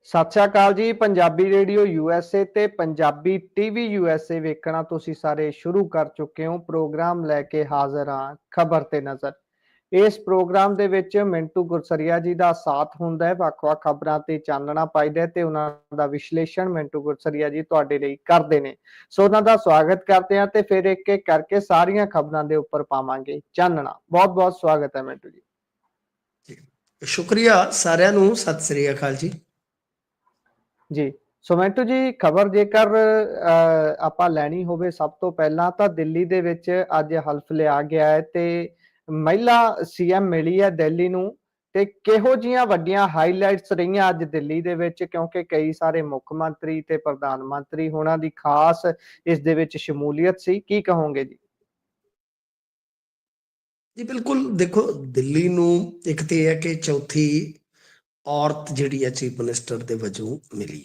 ਸਤਿ ਸ਼੍ਰੀ ਅਕਾਲ ਜੀ। Punjabi radio USA ਤੇ ਪੰਜਾਬੀ ਟੀਵੀ USA ਵੇਖਣਾ ਤੁਸੀਂ ਸਾਰੇ ਸ਼ੁਰੂ ਕਰ ਚੁੱਕੇ ਹੋ। ਪ੍ਰੋਗਰਾਮ ਲੈ ਕੇ ਹਾਜ਼ਰ ਹਾਂ ਖਬਰ ਤੇ ਨਜ਼ਰ। ਇਸ ਪ੍ਰੋਗਰਾਮ ਦੇ ਵਿੱਚ ਮਿੰਟੂ ਗੁਰਸਰੀਆ ਜੀ ਦਾ ਸਾਥ ਹੁੰਦਾ ਹੈ। ਵੱਖ-ਵੱਖ ਖਬਰਾਂ ਤੇ ਚਾਨਣਾ ਪਾਈਦਾ ਤੇ ਉਹਨਾਂ ਦਾ ਵਿਸ਼ਲੇਸ਼ਣ ਮਿੰਟੂ ਗੁਰਸਰੀਆ ਜੀ ਤੁਹਾਡੇ ਲਈ ਕਰਦੇ ਨੇ। ਸੋ ਉਹਨਾਂ ਦਾ ਸਵਾਗਤ ਕਰਦੇ ਹਾਂ ਤੇ ਫਿਰ ਇੱਕ ਇੱਕ ਕਰਕੇ ਸਾਰੀਆਂ ਖਬਰਾਂ ਦੇ ਉੱਪਰ ਪਾਵਾਂਗੇ ਚਾਨਣਾ। ਬਹੁਤ-ਬਹੁਤ ਸਵਾਗਤ ਹੈ ਮਿੰਟੂ ਜੀ। ਸ਼ੁਕਰੀਆ ਸਾਰਿਆਂ ਨੂੰ। ਸਤਿ ਸ੍ਰੀ ਅਕਾਲ ਜੀ। ਜੀ ਸੋ ਮਿੰਟੂ ਜੀ, ਖਬਰ ਜੇਕਰ ਆਪਾਂ ਲੈਣੀ ਹੋਵੇ ਸਭ ਤੋਂ ਪਹਿਲਾਂ ਤਾਂ ਦਿੱਲੀ ਦੇ ਵਿੱਚ ਅੱਜ ਹਲਫ ਲਿਆ ਗਿਆ ਹੈ ਤੇ ਮਹਿਲਾ CM ਮਿਲੀ ਹੈ ਦਿੱਲੀ ਨੂੰ। ਤੇ ਕਿਹੋ ਜਿਹੀਆਂ ਵੱਡੀਆਂ ਹਾਈਲਾਈਟਸ ਰਹੀਆਂ ਅੱਜ ਦਿੱਲੀ ਦੇ ਵਿੱਚ, ਕਿਉਂਕਿ ਕਈ ਸਾਰੇ ਮੁੱਖ ਮੰਤਰੀ ਤੇ ਪ੍ਰਧਾਨ ਮੰਤਰੀ ਹੋਣਾ ਦੀ ਖਾਸ ਇਸ ਦੇ ਵਿੱਚ ਸ਼ਮੂਲੀਅਤ ਸੀ। ਕੀ ਕਹੋਗੇ ਜੀ? ਜੀ ਬਿਲਕੁਲ, ਦੇਖੋ ਦਿੱਲੀ ਨੂੰ ਇੱਕ ਤੇ ਇਹ ਹੈ ਕਿ ਚੌਥੀ ਔਰਤ ਜਿਹੜੀ ਹੈ ਚੀਫ ਮਿਨਿਸਟਰ ਦੇ ਵਜੋਂ ਮਿਲੀ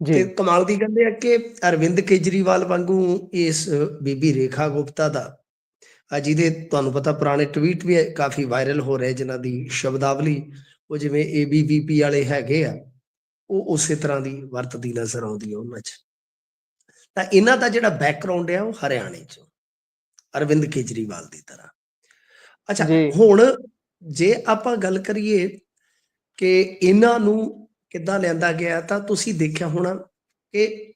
ਤੇ ਕਮਾਲ ਦੀ ਕਹਿੰਦੇ ਆ ਕਿ ਅਰਵਿੰਦ ਕੇਜਰੀਵਾਲ ਵਾਂਗੂ ਇਸ ਬੀਬੀ ਰੇਖਾ ਗੁਪਤਾ ਦਾ, ਜਿਹਦੇ ਤੁਹਾਨੂੰ ਪਤਾ ਪੁਰਾਣੇ ਟਵੀਟ ਵੀ ਕਾਫੀ ਵਾਇਰਲ ਹੋ ਰਹੇ, ਜਿਨ੍ਹਾਂ ਦੀ ਸ਼ਬਦਾਵਲੀ ਉਹ ਜਿਵੇਂ ABVP ਵਾਲੇ ਹੈਗੇ ਆ, ਉਹ ਉਸੇ ਤਰ੍ਹਾਂ ਦੀ ਵਰਤਦੀ ਨਜ਼ਰ ਆਉਂਦੀ ਹੈ ਉਹਨਾਂ 'ਚ। ਤਾਂ ਇਹਨਾਂ ਦਾ ਜਿਹੜਾ ਬੈਕਗਰਾਉਂਡ ਹੈ ਉਹ ਹਰਿਆਣੇ 'ਚ, ਅਰਵਿੰਦ ਕੇਜਰੀਵਾਲ ਦੀ ਤਰ੍ਹਾਂ। ਅੱਛਾ, ਹੁਣ ਜੇ ਆਪਾਂ ਗੱਲ ਕਰੀਏ ਕਿ ਇਹਨਾਂ ਨੂੰ ਕਿੱਦਾਂ ਲਿਆਂਦਾ ਗਿਆ, ਤਾਂ ਤੁਸੀਂ ਦੇਖਿਆ ਹੋਣਾ ਕਿ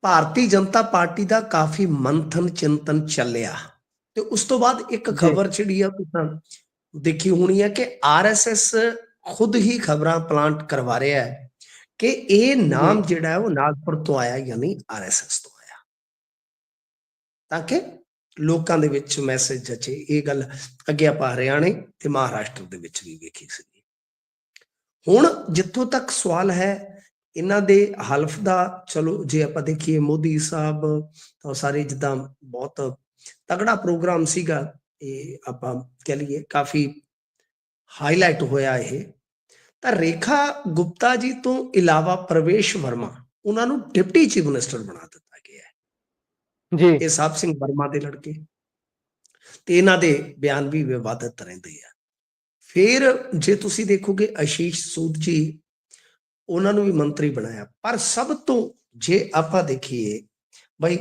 ਭਾਰਤੀ ਜਨਤਾ ਪਾਰਟੀ ਦਾ ਕਾਫੀ ਮੰਥਨ ਚਿੰਤਨ ਚੱਲਿਆ ਤੇ ਉਸ ਤੋਂ ਬਾਅਦ ਇੱਕ ਖਬਰ ਜਿਹੜੀ ਆ ਤੁਸੀਂ ਦੇਖੀ ਹੋਣੀ ਹੈ ਕਿ RSS ਖੁਦ ਹੀ ਖਬਰਾਂ ਪਲਾਂਟ ਕਰਵਾ ਰਿਹਾ ਹੈ ਕਿ ਇਹ ਨਾਮ ਜਿਹੜਾ ਉਹ ਨਾਗਪੁਰ ਤੋਂ ਆਇਆ, ਯਾਨੀ RSS ਤੋਂ ਆਇਆ, ਤਾਂ ਕਿ ਲੋਕਾਂ ਦੇ ਵਿੱਚ ਮੈਸੇਜ ਜਚੇ। ਇਹ ਗੱਲ ਅੱਗੇ ਆਪਾਂ ਹਰਿਆਣੇ ਤੇ ਮਹਾਰਾਸ਼ਟਰ ਦੇ ਵਿੱਚ ਵੀ ਵੇਖੀ ਸੀ। ਹੁਣ ਜਿੱਥੋਂ ਤੱਕ ਸਵਾਲ ਹੈ ਇਹਨਾਂ ਦੇ ਹਲਫ ਦਾ, ਚਲੋ ਜੇ ਆਪਾਂ ਦੇਖੀਏ ਮੋਦੀ ਸਾਹਿਬ ਤਾਂ ਸਾਰੇ ਜਿੱਦਾਂ ਬਹੁਤ ਤਗੜਾ ਪ੍ਰੋਗਰਾਮ ਸੀਗਾ, ਇਹ ਆਪਾਂ ਕਹਿ ਲਈਏ ਕਾਫੀ ਹਾਈਲਾਈਟ ਹੋਇਆ ਇਹ। ਤਾਂ ਰੇਖਾ ਗੁਪਤਾ ਜੀ ਤੋਂ ਇਲਾਵਾ ਪ੍ਰਵੇਸ਼ ਵਰਮਾ, ਉਹਨਾਂ ਨੂੰ ਡਿਪਟੀ ਚੀਫ ਮਿਨਿਸਟਰ ਬਣਾ ਦਿੱਤਾ ਗਿਆ ਹੈ। ਇਹ ਸਾਹਿਬ ਸਿੰਘ ਵਰਮਾ ਦੇ ਲੜਕੇ, ਤੇ ਇਹਨਾਂ ਦੇ ਬਿਆਨ ਵੀ ਵਿਵਾਦਤ ਰਹਿੰਦੇ ਆ। ਫਿਰ ਜੇ ਤੁਸੀਂ ਦੇਖੋਗੇ ਆਸ਼ੀਸ਼ ਸੂਦ ਜੀ, ਉਹਨਾਂ ਨੂੰ ਵੀ ਮੰਤਰੀ ਬਣਾਇਆ। ਪਰ ਸਭ ਤੋਂ ਜੇ ਆਪਾਂ ਦੇਖੀਏ ਬਈ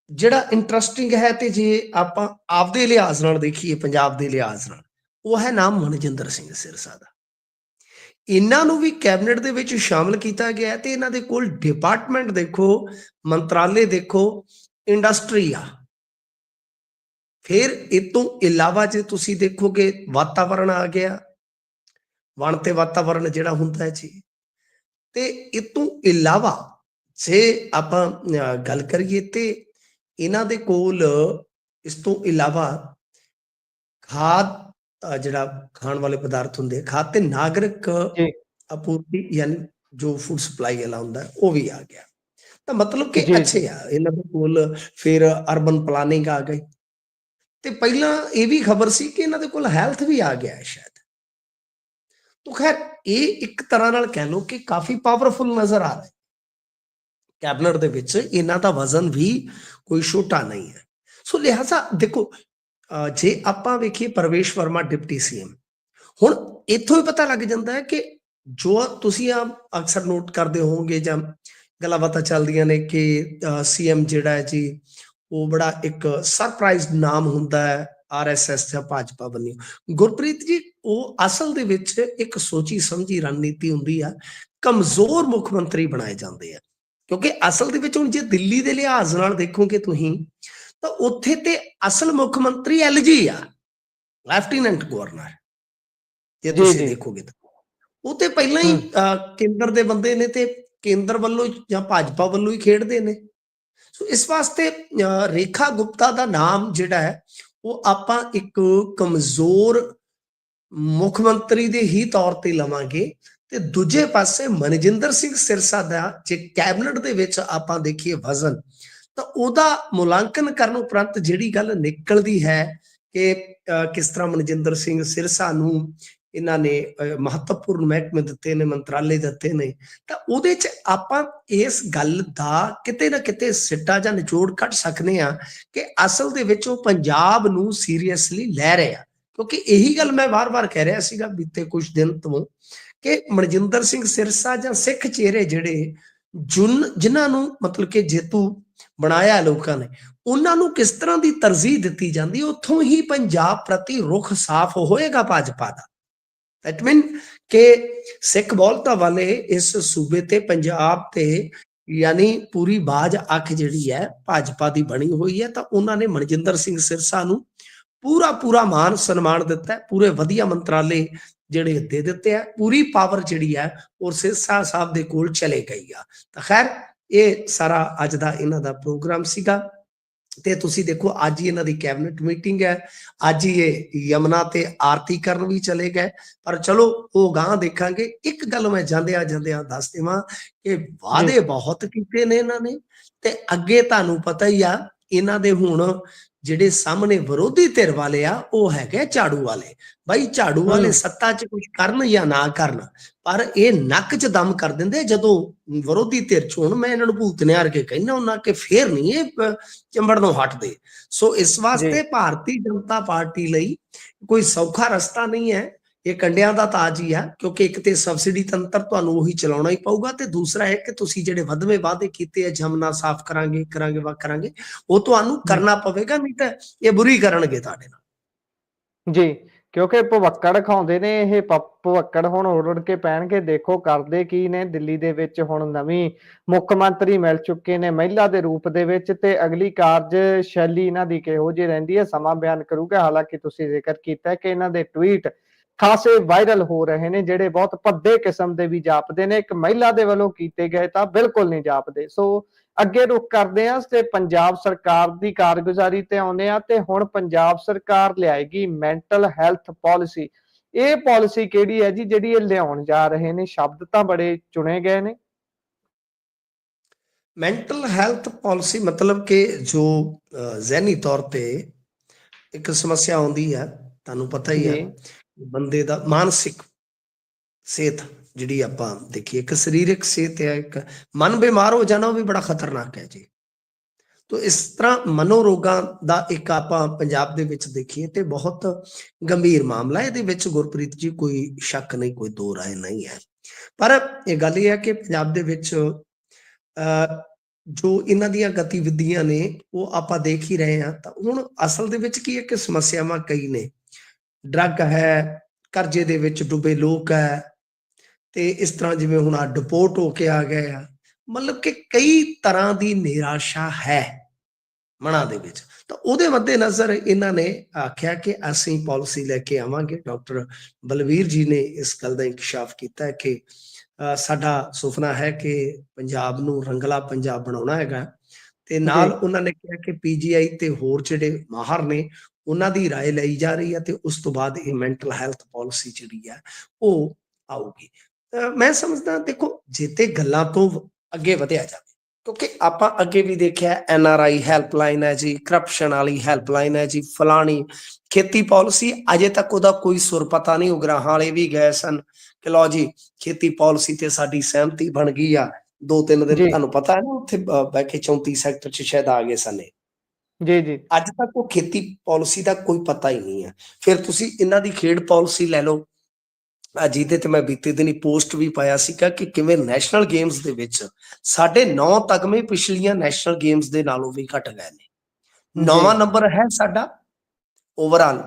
ਜਿਹੜਾ ਇੰਟਰਸਟਿੰਗ ਹੈ, ਤੇ ਜੇ ਆਪਾਂ ਆਪਦੇ ਲਿਹਾਜ਼ ਨਾਲ ਦੇਖੀਏ, ਪੰਜਾਬ ਦੇ ਲਿਹਾਜ਼ ਨਾਲ, ਉਹ ਹੈ ਨਾਮ ਮਨਜਿੰਦਰ ਸਿੰਘ ਸਿਰਸਾ ਦਾ। ਇਹਨਾਂ ਨੂੰ ਵੀ ਕੈਬਨਿਟ ਦੇ ਵਿੱਚ ਸ਼ਾਮਲ ਕੀਤਾ ਗਿਆ ਤੇ ਇਹਨਾਂ ਦੇ ਕੋਲ ਡਿਪਾਰਟਮੈਂਟ ਦੇਖੋ, ਮੰਤਰਾਲੇ ਦੇਖੋ, ਇੰਡਸਟਰੀ ਆ। ਫਿਰ ਇਹ ਤੋਂ ਇਲਾਵਾ ਜੇ ਤੁਸੀਂ ਦੇਖੋਗੇ ਵਾਤਾਵਰਣ ਆ ਗਿਆ, ਵਣ ਤੇ ਵਾਤਾਵਰਣ ਜਿਹੜਾ ਹੁੰਦਾ ਹੈ ਜੀ। ਤੇ ਇਹ ਤੋਂ ਇਲਾਵਾ ਜੇ ਆਪਾਂ ਗੱਲ ਕਰੀਏ ਤੇ ਇਹਨਾਂ ਦੇ ਕੋਲ ਇਸ ਤੋਂ ਇਲਾਵਾ ਖਾਦ, ਜਿਹੜਾ ਖਾਣ ਵਾਲੇ ਪਦਾਰਥ ਹੁੰਦੇ, ਖਾਦ ਤੇ ਨਾਗਰਿਕ ਆਪੂਰਤੀ, ਯਾਨੀ ਜੋ ਫੂਡ ਸਪਲਾਈ ਵਾਲਾ ਹੁੰਦਾ, ਉਹ ਵੀ ਆ ਗਿਆ। ਤਾਂ ਮਤਲਬ ਕਿ ਅੱਛੇ ਆ ਇਹਨਾਂ ਦੇ ਕੋਲ। ਫਿਰ ਅਰਬਨ ਪਲਾਨਿੰਗ ਆ ਗਈ, ਤੇ ਪਹਿਲਾਂ ਇਹ ਵੀ ਖਬਰ ਸੀ ਕਿ ਇਹਨਾਂ ਦੇ ਕੋਲ ਹੈਲਥ ਵੀ ਆ ਗਿਆ ਹੈ ਸ਼ਾਇਦ। ਤਾਂ ਖੈਰ ਇਹ ਇੱਕ ਤਰ੍ਹਾਂ ਨਾਲ ਕਹਿ ਲਓ ਕਿ ਕਾਫੀ ਪਾਵਰਫੁਲ ਨਜ਼ਰ ਆ ਰਿਹਾ ਹੈ। ਕੈਬਨਿਟ ਦੇ ਵਿੱਚ ਇਹਨਾਂ ਦਾ ਵਜ਼ਨ ਵੀ ਕੋਈ ਛੋਟਾ ਨਹੀਂ ਹੈ। ਸੋ ਲਿਹਾਜ਼ਾ ਦੇਖੋ, ਜੇ ਆਪਾਂ ਵੇਖੀਏ ਪ੍ਰਵੇਸ਼ ਵਰਮਾ ਡਿਪਟੀ CM, ਹੁਣ ਇੱਥੋਂ ਹੀ ਪਤਾ ਲੱਗ ਜਾਂਦਾ ਹੈ ਕਿ ਜੋ ਤੁਸੀਂ ਅਕਸਰ ਨੋਟ ਕਰਦੇ ਹੋਵੋਗੇ ਜਾਂ ਗੱਲਾਂ ਬਾਤਾਂ ਚੱਲਦੀਆਂ ਨੇ ਕਿ CM ਜਿਹੜਾ ਹੈ ਜੀ, ਉਹ ਬੜਾ ਇੱਕ ਸਰਪ੍ਰਾਈਜ਼ ਨਾਮ ਹੁੰਦਾ ਹੈ RSS ਜਾਂ ਭਾਜਪਾ ਵੱਲੋਂ। ਗੁਰਪ੍ਰੀਤ ਜੀ, ਉਹ ਅਸਲ ਦੇ ਵਿੱਚ ਇੱਕ ਸੋਚੀ ਸਮਝੀ ਰਣਨੀਤੀ ਹੁੰਦੀ ਆ। ਕਮਜ਼ੋਰ ਮੁੱਖ ਮੰਤਰੀ ਬਣਾਏ ਜਾਂਦੇ ਆ, ਕਿਉਂਕਿ ਅਸਲ ਦੇ ਵਿੱਚ ਹੁਣ ਜੇ ਦਿੱਲੀ ਦੇ ਲਿਹਾਜ਼ ਨਾਲ ਦੇਖੋਗੇ ਤੁਸੀਂ, ਤਾਂ ਉੱਥੇ ਤੇ ਅਸਲ ਮੁੱਖ ਮੰਤਰੀ LG ਆ, ਲੈਫਟੀਨੈਂਟ ਗਵਰਨਰ। ਜੇ ਤੁਸੀਂ ਦੇਖੋਗੇ ਤਾਂ ਉਹ ਤੇ ਪਹਿਲਾਂ ਹੀ ਕੇਂਦਰ ਦੇ ਬੰਦੇ ਨੇ ਤੇ ਕੇਂਦਰ ਵੱਲੋਂ ਜਾਂ ਭਾਜਪਾ ਵੱਲੋਂ ਹੀ ਖੇਡਦੇ ਨੇ। ਸੋ ਇਸ ਵਾਸਤੇ ਰੇਖਾ ਗੁਪਤਾ ਦਾ ਨਾਮ ਜਿਹੜਾ ਹੈ ਉਹ ਆਪਾਂ ਇੱਕ ਕਮਜ਼ੋਰ ਮੁੱਖ ਮੰਤਰੀ ਦੇ ਹੀ ਤੌਰ ਤੇ ਲਵਾਂਗੇ। ਤੇ ਦੂਜੇ ਪਾਸੇ ਮਨਜਿੰਦਰ ਸਿੰਘ ਸਿਰਸਾ ਦਾ ਜੇ ਕੈਬਨਿਟ ਦੇ ਵਿੱਚ ਆਪਾਂ ਦੇਖੀਏ ਵਜ਼ਨ, ਤਾਂ ਉਹਦਾ ਮੁਲਾਂਕਣ ਕਰਨ ਉਪਰੰਤ ਜਿਹੜੀ ਗੱਲ ਨਿਕਲਦੀ ਹੈ ਕਿ ਕਿਸ ਤਰ੍ਹਾਂ ਮਨਜਿੰਦਰ ਸਿੰਘ ਸਿਰਸਾ ਨੂੰ ਇਹਨਾਂ ਨੇ ਮਹੱਤਵਪੂਰਨ ਮਹਿਕਮੇ ਦਿੱਤੇ ਨੇ, ਮੰਤਰਾਲੇ ਦਿੱਤੇ ਨੇ, ਤਾਂ ਉਹਦੇ 'ਚ ਆਪਾਂ ਇਸ ਗੱਲ ਦਾ ਕਿਤੇ ਨਾ ਕਿਤੇ ਸਿੱਟਾ ਜਾਂ ਨਿਚੋੜ ਕੱਢ ਸਕਦੇ ਹਾਂ ਕਿ ਅਸਲ ਦੇ ਵਿੱਚ ਉਹ ਪੰਜਾਬ ਨੂੰ ਸੀਰੀਅਸਲੀ ਲੈ ਰਹੇ ਆ। ਕਿਉਂਕਿ ਇਹੀ ਗੱਲ ਮੈਂ ਵਾਰ-ਵਾਰ ਕਹਿ ਰਿਹਾ ਸੀਗਾ ਬੀਤੇ ਕੁਝ ਦਿਨ ਤੋਂ ਕਿ ਮਨਜਿੰਦਰ ਸਿੰਘ ਸਿਰਸਾ ਜਾਂ ਸਿੱਖ ਚਿਹਰੇ ਜਿਹੜੇ ਜਿਨ੍ਹਾਂ ਨੂੰ ਮਤਲਬ ਕਿ ਜੇਤੂ ਬਣਾਇਆ ਲੋਕਾਂ ਨੇ, ਉਹਨਾਂ ਨੂੰ ਕਿਸ ਤਰ੍ਹਾਂ ਦੀ ਤਰਜੀਹ ਦਿੱਤੀ ਜਾਂਦੀ, ਉੱਥੋਂ ਹੀ ਪੰਜਾਬ ਪ੍ਰਤੀ ਰੁਖ ਸਾਫ਼ ਹੋਏਗਾ ਭਾਜਪਾ ਦਾ। ਦੈਟ ਮੀਨ ਕਿ ਸਿੱਖ ਬਹੁਲਤਾ ਵਾਲੇ ਇਸ ਸੂਬੇ ਤੇ ਪੰਜਾਬ ਤੇ ਯਾਨੀ ਪੂਰੀ ਬਾਜ ਅੱਖ ਜਿਹੜੀ ਹੈ ਭਾਜਪਾ ਦੀ ਬਣੀ ਹੋਈ ਹੈ, ਤਾਂ ਉਹਨਾਂ ਨੇ ਮਨਜਿੰਦਰ ਸਿੰਘ ਸਿਰਸਾ ਨੂੰ ਪੂਰਾ ਮਾਨ ਸਨਮਾਨ ਦਿੱਤਾ, ਪੂਰੇ ਵਧੀਆ ਮੰਤਰਾਲੇ ਜਿਹੜੇ ਦੇ ਦਿੱਤੇ ਆ, ਪੂਰੀ ਪਾਵਰ ਜਿਹੜੀ ਹੈ ਉਹ ਸਿਰਸਾ ਸਾਹਿਬ ਦੇ ਕੋਲ ਚਲੇ ਗਈ ਆ। ਤਾਂ ਖੈਰ ਇਹ ਸਾਰਾ ਅੱਜ ਦਾ ਇਹਨਾਂ ਦਾ ਪ੍ਰੋਗਰਾਮ ਸੀਗਾ, ਤੇ ਤੁਸੀਂ ਦੇਖੋ ਅੱਜ ਹੀ ਇਹਨਾਂ ਦੀ ਕੈਬਨਿਟ ਮੀਟਿੰਗ ਹੈ, ਅੱਜ ਹੀ ਇਹ ਯਮਨਾ ਤੇ ਆਰਤੀ ਕਰਨ ਵੀ ਚਲੇ ਗਏ, ਪਰ ਚਲੋ ਉਹ ਗਾਂ ਦੇਖਾਂਗੇ। ਇੱਕ ਗੱਲ ਮੈਂ ਜਾਂਦਿਆਂ ਦੱਸ ਦੇਵਾਂ ਕਿ ਵਾਅਦੇ ਬਹੁਤ ਕੀਤੇ ਨੇ ਇਹਨਾਂ ਨੇ, ਤੇ ਅੱਗੇ ਤੁਹਾਨੂੰ ਪਤਾ ਹੀ ਆ ਇਹਨਾਂ ਦੇ ਹੁਣ ਜਿਹੜੇ ਸਾਹਮਣੇ ਵਿਰੋਧੀ ਧਿਰ ਵਾਲੇ ਆ ਉਹ ਹੈਗੇ ਝਾੜੂ ਵਾਲੇ। ਬਾਈ ਝਾੜੂ ਵਾਲੇ ਸੱਤਾ 'ਚ ਕੁਝ ਕਰਨ ਜਾਂ ਨਾ ਕਰਨ, ਪਰ ਇਹ ਨੱਕ 'ਚ ਦਮ ਕਰ ਦਿੰਦੇ ਜਦੋਂ ਵਿਰੋਧੀ ਧਿਰ 'ਚ ਹੁਣ। ਮੈਂ ਇਹਨਾਂ ਨੂੰ ਭੂਤ ਨਿਆਰ ਕੇ ਕਹਿੰਦਾ ਉਹਨਾਂ ਕਿ ਫੇਰ ਨਹੀਂ ਇਹ ਚੰਬੜ ਨੂੰ ਹਟਦੇ। ਸੋ ਇਸ ਵਾਸਤੇ ਭਾਰਤੀ ਜਨਤਾ ਪਾਰਟੀ ਲਈ ਕੋਈ ਸੌਖਾ ਰਸਤਾ ਨਹੀਂ ਹੈ, ਇਹ ਕੰਡਿਆਂ ਦਾ ਤਾਜ ਹੀ ਆ, ਕਿਉਂਕਿ ਇੱਕ ਤੇ ਸਬਸਿਡੀ ਤੰਤਰ ਤੁਹਾਨੂੰ ਉਹੀ ਚਲਾਉਣਾ ਹੀ ਪਊਗਾ, ਤੇ ਦੂਸਰਾ ਹੈ ਕਿ ਤੁਸੀਂ ਜਿਹੜੇ ਵਧਵੇਂ ਵਾਅਦੇ ਕੀਤੇ ਆ ਜਮਨਾ ਸਾਫ਼ ਕਰਾਂਗੇ ਉਹ ਤੁਹਾਨੂੰ ਕਰਨਾ ਪਵੇਗਾ, ਨਹੀਂ ਤਾਂ ਇਹ ਬੁਰੀ ਕਰਨਗੇ ਤੁਹਾਡੇ ਨਾਲ। ਜੀ, ਕਿਉਂਕਿ ਭਵੱਕੜ ਖਾਉਂਦੇ ਨੇ ਇਹ, ਭਵੱਕੜ ਹੁਣ ਉੜ ਕੇ ਪੈਣਗੇ। ਦੇਖੋ ਕਰਦੇ ਕੀ ਨੇ। ਦਿੱਲੀ ਦੇ ਵਿੱਚ ਹੁਣ ਨਵੀਂ ਮੁੱਖ ਮੰਤਰੀ ਮਿਲ ਚੁੱਕੇ ਨੇ ਮਹਿਲਾ ਦੇ ਰੂਪ ਦੇ ਵਿੱਚ, ਤੇ ਅਗਲੀ ਕਾਰਜਸ਼ੈਲੀ ਇਹਨਾਂ ਦੀ ਕਿਹੋ ਜਿਹੀ ਰਹਿੰਦੀ ਹੈ ਸਮਾਂ ਬਿਆਨ ਕਰੂਗਾ। ਹਾਲਾਂਕਿ ਤੁਸੀਂ ਜ਼ਿਕਰ ਕੀਤਾ ਕਿ ਇਹਨਾਂ ਦੇ ਟਵੀਟ ਖਾਸੇ ਵਾਇਰਲ ਹੋ ਰਹੇ ਨੇ, ਜਿਹੜੇ ਬਹੁਤ ਭੱਦੇ ਕਿਸਮ ਦੇ ਵੀ ਜਾਪਦੇ ਨੇ। ਇੱਕ ਮਹਿਲਾ ਦੇ ਵੱਲੋਂ ਕੀਤੇ ਗਏ ਤਾਂ ਬਿਲਕੁਲ ਨਹੀਂ ਜਾਪਦੇ। ਸੋ ਅੱਗੇ ਰੁਖ ਕਰਦੇ ਹਾਂ ਤੇ ਪੰਜਾਬ ਸਰਕਾਰ ਦੀ ਕਾਰਗੁਜ਼ਾਰੀ ਤੇ ਆਉਂਦੇ ਆ। ਤੇ ਹੁਣ ਪੰਜਾਬ ਸਰਕਾਰ ਲਿਆਏਗੀ ਮੈਂਟਲ ਹੈਲਥ ਪਾਲਿਸੀ। ਇਹ ਪਾਲਿਸੀ ਕਿਹੜੀ ਹੈ ਜੀ ਜਿਹੜੀ ਇਹ ਲਿਆਉਣ ਜਾ ਰਹੇ ਨੇ? ਸ਼ਬਦ ਤਾਂ ਬੜੇ ਚੁਣੇ ਗਏ ਨੇ। ਮੈਂਟਲ ਹੈਲਥ ਪਾਲਿਸੀ ਮਤਲਬ ਕਿ ਜੋ ਜ਼ਹਿਨੀ ਤੌਰ ਤੇ ਇੱਕ ਸਮੱਸਿਆ ਆਉਂਦੀ ਹੈ, ਤੁਹਾਨੂੰ ਪਤਾ ਹੀ ਹੈ, ਬੰਦੇ ਦਾ ਮਾਨਸਿਕ ਸਿਹਤ ਜਿਹੜੀ ਆਪਾਂ ਦੇਖੀਏ, ਇੱਕ ਸਰੀਰਕ ਸਿਹਤ ਹੈ, ਇੱਕ ਮਨ ਬਿਮਾਰ ਹੋ ਜਾਣਾ ਉਹ ਵੀ ਬੜਾ ਖਤਰਨਾਕ ਹੈ ਜੀ। ਤੋ ਇਸ ਤਰ੍ਹਾਂ ਮਨੋਰੋਗਾਂ ਦਾ ਇੱਕ ਆਪਾਂ ਪੰਜਾਬ ਦੇ ਵਿੱਚ ਦੇਖੀਏ ਤੇ ਬਹੁਤ ਗੰਭੀਰ ਮਾਮਲਾ ਇਹਦੇ ਵਿੱਚ, ਗੁਰਪ੍ਰੀਤ ਜੀ, ਕੋਈ ਸ਼ੱਕ ਨਹੀਂ, ਕੋਈ ਦੋ ਰਾਏ ਨਹੀਂ ਹੈ। ਪਰ ਇਹ ਗੱਲ ਇਹ ਹੈ ਕਿ ਪੰਜਾਬ ਦੇ ਵਿੱਚ ਜੋ ਇਹਨਾਂ ਦੀਆਂ ਗਤੀਵਿਧੀਆਂ ਨੇ ਉਹ ਆਪਾਂ ਦੇਖ ਹੀ ਰਹੇ ਹਾਂ। ਤਾਂ ਹੁਣ ਅਸਲ ਦੇ ਵਿੱਚ ਕੀ ਹੈ ਕਿ ਸਮੱਸਿਆਵਾਂ ਕਈ ਨੇ, ਡਰੱਗ ਹੈ, ਕਰਜ਼ੇ ਦੇ ਵਿੱਚ ਡੁੱਬੇ ਲੋਕ ਹੈ, ਤੇ ਇਸ ਤਰ੍ਹਾਂ ਜਿਵੇਂ ਹੁਣ ਡਿਪੋਰਟ ਹੋ ਕੇ ਆ ਗਏ ਆ, ਮਤਲਬ ਕਿ ਕਈ ਤਰ੍ਹਾਂ ਦੀ ਨਿਰਾਸ਼ਾ ਹੈ ਮਨਾਂ ਦੇ ਵਿੱਚ। ਤਾਂ ਉਹਦੇ ਮੱਦੇ ਨਜ਼ਰ ਇਹਨਾਂ ਨੇ ਆਖਿਆ ਕਿ ਅਸੀਂ ਪਾਲਿਸੀ ਲੈ ਕੇ ਆਵਾਂਗੇ। ਡਾਕਟਰ ਬਲਵੀਰ ਜੀ ਨੇ ਇਸ ਗੱਲ ਦਾ ਇੰਕਸ਼ਾਫ ਕੀਤਾ ਕਿ ਸਾਡਾ ਸੁਪਨਾ ਹੈ ਕਿ ਪੰਜਾਬ ਨੂੰ ਰੰਗਲਾ ਪੰਜਾਬ ਬਣਾਉਣਾ ਹੈਗਾ, ਤੇ ਨਾਲ ਉਹਨਾਂ ਨੇ ਕਿਹਾ ਕਿ ਪੀਜੀਆਈ ਤੇ ਹੋਰ ਜਿਹੜੇ ਮਾਹਰ ਨੇ ਉਹਨਾਂ ਦੀ ਰਾਏ ਲਈ ਜਾ ਰਹੀ ਹੈ, ਤੇ ਉਸ ਤੋਂ ਬਾਅਦ ਇਹ ਮੈਂਟਲ ਹੈਲਥ ਪਾਲਿਸੀ ਜਿਹੜੀ ਹੈ ਉਹ ਆਊਗੀ। ਮੈਂ ਸਮਝਦਾ ਦੇਖੋ ਜਿੱਤੇ ਗੱਲਾਂ ਤੋਂ ਅੱਗੇ ਵਧਿਆ ਜਾਵੇ, ਕਿਉਂਕਿ ਆਪਾਂ ਅੱਗੇ ਵੀ ਦੇਖਿਆ NRI ਹੈਲਪਲਾਈਨ ਹੈ ਜੀ, ਕਰਪਸ਼ਨ ਵਾਲੀ ਹੈਲਪਲਾਈਨ ਹੈ ਜੀ, ਫਲਾਣੀ ਖੇਤੀ ਪਾਲਿਸੀ, ਅਜੇ ਤੱਕ ਉਹਦਾ ਕੋਈ ਸੁਰ ਪਤਾ ਨਹੀਂ। ਉਗਰਾਹਾਂ ਵਾਲੇ ਵੀ ਗਏ ਸਨ ਕਿ ਲਓ ਜੀ ਖੇਤੀ ਪਾਲਿਸੀ ਤੇ ਸਾਡੀ ਸਹਿਮਤੀ ਬਣ ਗਈ ਆ, 2-3 ਦਿਨ ਤੁਹਾਨੂੰ ਪਤਾ ਹੈ ਨਾ ਉੱਥੇ ਬਹਿ ਕੇ 34 ਸੈਕਟਰ 'ਚ ਸ਼ਾਇਦ ਆ ਗਏ ਸਨ। ਜੀ ਅੱਜ ਤੱਕ ਉਹ ਖੇਤੀ ਪਾਲਿਸੀ ਦਾ ਕੋਈ ਪਤਾ ਹੀ ਨਹੀਂ ਹੈ। ਫਿਰ ਤੁਸੀਂ ਇਹਨਾਂ ਦੀ ਖੇਡ ਪਾਲਿਸੀ ਲੈ ਲਓ, ਜਿਹਦੇ ਤੇ ਮੈਂ ਬੀਤੇ ਦਿਨੀ ਪੋਸਟ ਵੀ ਪਾਇਆ ਸੀਗਾ ਕਿ ਕਿਵੇਂ ਨੈਸ਼ਨਲ ਗੇਮਸ ਦੇ ਵਿੱਚ ਸਾਡੇ 9 ਤਗਮੇ ਪਿਛਲੀਆਂ ਨੈਸ਼ਨਲ ਗੇਮਸ ਦੇ ਨਾਲੋਂ ਵੀ ਘਟ ਗਏ ਨੇ। 9ਵਾਂ ਨੰਬਰ ਹੈ ਸਾਡਾ ਓਵਰਆਲ।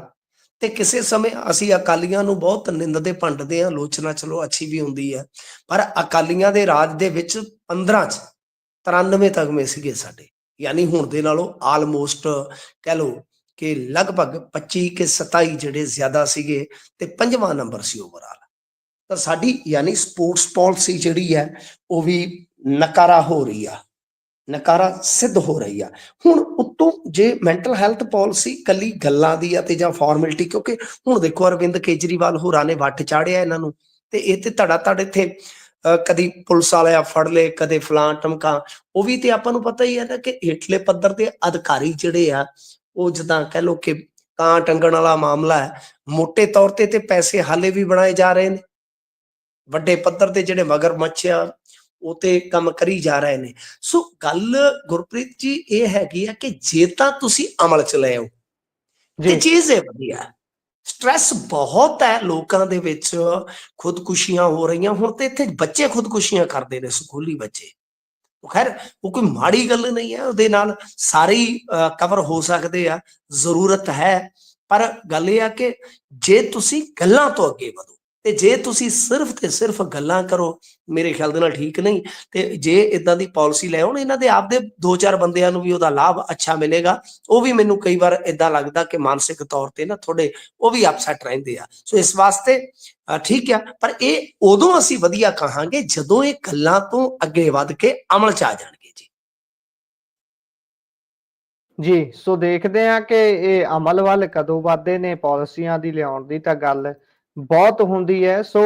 ਤੇ ਕਿਸੇ ਸਮੇਂ ਅਸੀਂ ਅਕਾਲੀਆਂ ਨੂੰ ਬਹੁਤ ਨਿੰਦਦੇ ਭੰਡਦੇ ਹਾਂ, ਆਲੋਚਨਾ ਚਲੋ ਅੱਛੀ ਵੀ ਹੁੰਦੀ ਹੈ, ਪਰ ਅਕਾਲੀਆਂ ਦੇ ਰਾਜ ਦੇ ਵਿੱਚ 15 'ਚ 93 ਤਗਮੇ ਸੀਗੇ ਸਾਡੇ, ਯਾਨੀ ਹੁਣ ਦੇ ਨਾਲੋਂ ਆਲਮੋਸਟ ਕਹਿ ਲਓ ਕਿ ਲਗਭਗ 25 ਕਿ 27 ਜਿਹੜੇ ਜ਼ਿਆਦਾ ਸੀਗੇ, ਤੇ 5ਵਾਂ ਨੰਬਰ ਸੀ ਓਵਰਆਲ। ਤਾਂ ਸਾਡੀ ਯਾਨੀ ਸਪੋਰਟਸ ਪਾਲਿਸੀ ਜਿਹੜੀ ਹੈ ਉਹ ਵੀ ਨਕਾਰਾ ਹੋ ਰਹੀ ਆ, ਨਕਾਰਾ ਸਿੱਧ ਹੋ ਰਹੀ ਆ। ਹੁਣ ਉੱਤੋਂ ਜੇ ਮੈਂਟਲ ਹੈਲਥ ਪਾਲਿਸੀ ਕੱਲੀ ਗੱਲਾਂ ਦੀ ਆ ਤੇ ਜਾਂ ਫਾਰਮੈਲਿਟੀ, ਕਿਉਂਕਿ ਹੁਣ ਦੇਖੋ ਅਰਵਿੰਦ ਕੇਜਰੀਵਾਲ ਹੋਰਾਂ ਨੇ ਵੱਟ ਚਾੜਿਆ ਇਹਨਾਂ ਨੂੰ, ਤੇ ਇਹ ਤੇ ਧੜਾ ਇੱਥੇ ਕਦੀ ਪੁਲਿਸ ਵਾਲਿਆ ਫੜ ਲਏ, ਕਦੇ ਫਲਾਂ ਟਮਕਾ। ਉਹ ਵੀ ਤੇ ਆਪਾਂ ਨੂੰ ਪਤਾ ਹੀ ਹੈ ਨਾ ਕਿ ਹੇਠਲੇ ਪੱਧਰ ਦੇ ਅਧਿਕਾਰੀ ਜਿਹੜੇ ਆ ਉਹ ਜਿੱਦਾਂ ਕਹਿ ਲਓ ਕਿ ਕਾਂ ਟੰਗਣ ਵਾਲਾ ਮਾਮਲਾ ਹੈ। ਮੋਟੇ ਤੌਰ ਤੇ ਪੈਸੇ ਹਾਲੇ ਵੀ ਬਣਾਏ ਜਾ ਰਹੇ ਨੇ, ਵੱਡੇ ਪੱਧਰ ਤੇ ਜਿਹੜੇ ਮਗਰਮੱਛ ਆ ਉਹ ਤੇ ਕੰਮ ਕਰੀ ਜਾ ਰਹੇ ਨੇ। ਸੋ ਗੱਲ ਗੁਰਪ੍ਰੀਤ ਜੀ ਇਹ ਹੈਗੀ ਆ ਕਿ ਜੇ ਤਾਂ ਤੁਸੀਂ ਅਮਲ ਚ ਲੈ ਆਓ ਤੇ ਚੀਜ਼ ਇਹ ਵਧੀਆ, ਸਟ੍ਰੈਸ ਬਹੁਤ ਹੈ ਲੋਕਾਂ ਦੇ ਵਿੱਚ, ਖੁਦਕੁਸ਼ੀਆਂ ਹੋ ਰਹੀਆਂ ਹੁਣ ਤੇ ਇੱਥੇ ਬੱਚੇ ਖੁਦਕੁਸ਼ੀਆਂ ਕਰਦੇ ਨੇ, ਸਕੂਲੀ ਬੱਚੇ। ਖੈਰ ਉਹ ਕੋਈ ਮਾੜੀ ਗੱਲ ਨਹੀਂ ਹੈ, ਉਹਦੇ ਨਾਲ ਸਾਰੇ ਹੀ ਕਵਰ ਹੋ ਸਕਦੇ ਆ, ਜ਼ਰੂਰਤ ਹੈ। ਪਰ ਗੱਲ ਇਹ ਆ ਕਿ ਜੇ ਤੁਸੀਂ ਗੱਲਾਂ ਤੋਂ ਅੱਗੇ ਵਧੋ ਤੇ ਜੇ ਤੁਸੀਂ ਸਿਰਫ ਤੇ ਸਿਰਫ ਗੱਲਾਂ ਕਰੋ, ਮੇਰੇ ਖਿਆਲ ਦੇ ਨਾਲ ਠੀਕ ਨਹੀਂ। ਤੇ ਜੇ ਇਦਾਂ ਦੀ ਪਾਲਿਸੀ ਲੈ ਆਉਣ, ਇਹਨਾਂ ਦੇ ਆਪਦੇ 2-4 ਬੰਦਿਆਂ ਨੂੰ ਵੀ ਉਹਦਾ ਲਾਭ ਅੱਛਾ ਮਿਲੇਗਾ। ਉਹ ਵੀ ਮੈਨੂੰ ਕਈ ਵਾਰ ਇਦਾਂ ਲੱਗਦਾ ਕਿ ਮਾਨਸਿਕ ਤੌਰ ਤੇ ਨਾ ਥੋੜੇ ਉਹ ਵੀ ਅਪਸੈਟ ਰਹਿੰਦੇ ਆ। ਸੋ ਇਸ ਵਾਸਤੇ ਠੀਕ ਆ, ਪਰ ਇਹ ਉਦੋਂ ਅਸੀਂ ਵਧੀਆ ਕਹਾਂਗੇ ਜਦੋਂ ਇਹ ਗੱਲਾਂ ਤੋਂ ਅੱਗੇ ਵੱਧ ਕੇ ਅਮਲ ਚ ਆ ਜਾਣਗੇ ਜੀ। ਜੀ, ਸੋ ਦੇਖਦੇ ਹਾਂ ਕਿ ਇਹ ਅਮਲ ਵੱਲ ਕਦੋਂ ਵੱਧਦੇ ਨੇ, ਪਾਲਿਸੀਆਂ ਦੀ ਲਿਆਉਣ ਦੀ ਤਾਂ ਗੱਲ ਬਹੁਤ ਹੁੰਦੀ ਹੈ। ਸੋ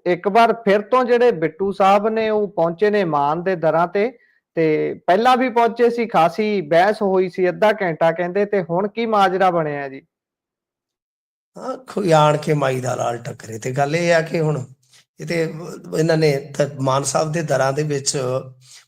ਇੱਕ ਵਾਰ ਫਿਰ ਤੋਂ ਜਿਹੜੇ ਬਿੱਟੂ ਸਾਹਿਬ ਨੇ ਉਹ ਪਹੁੰਚੇ ਨੇ ਮਾਨ ਦੇ ਦਰਾਂ ਤੇ ਪਹਿਲਾਂ ਵੀ ਪਹੁੰਚੇ ਸੀ, ਖਾਸੀ ਬਹਿਸ ਹੋਈ ਸੀ, ਅੱਧਾ ਘੰਟਾ ਕਹਿੰਦੇ, ਤੇ ਹੁਣ ਕੀ ਮਾਜਰਾ ਬਣਿਆ ਜੀ? ਹਾਂ, ਕੋਈ ਆਣ ਕੇ ਮਾਈ ਦਾ ਲਾਲ ਟੱਕਰੇ। ਤੇ ਗੱਲ ਇਹ ਆ ਕਿ ਹੁਣ ਇਹ ਤੇ ਇਹਨਾਂ ਨੇ ਮਾਨ ਸਾਹਿਬ ਦੇ ਦਰਾਂ ਦੇ ਵਿੱਚ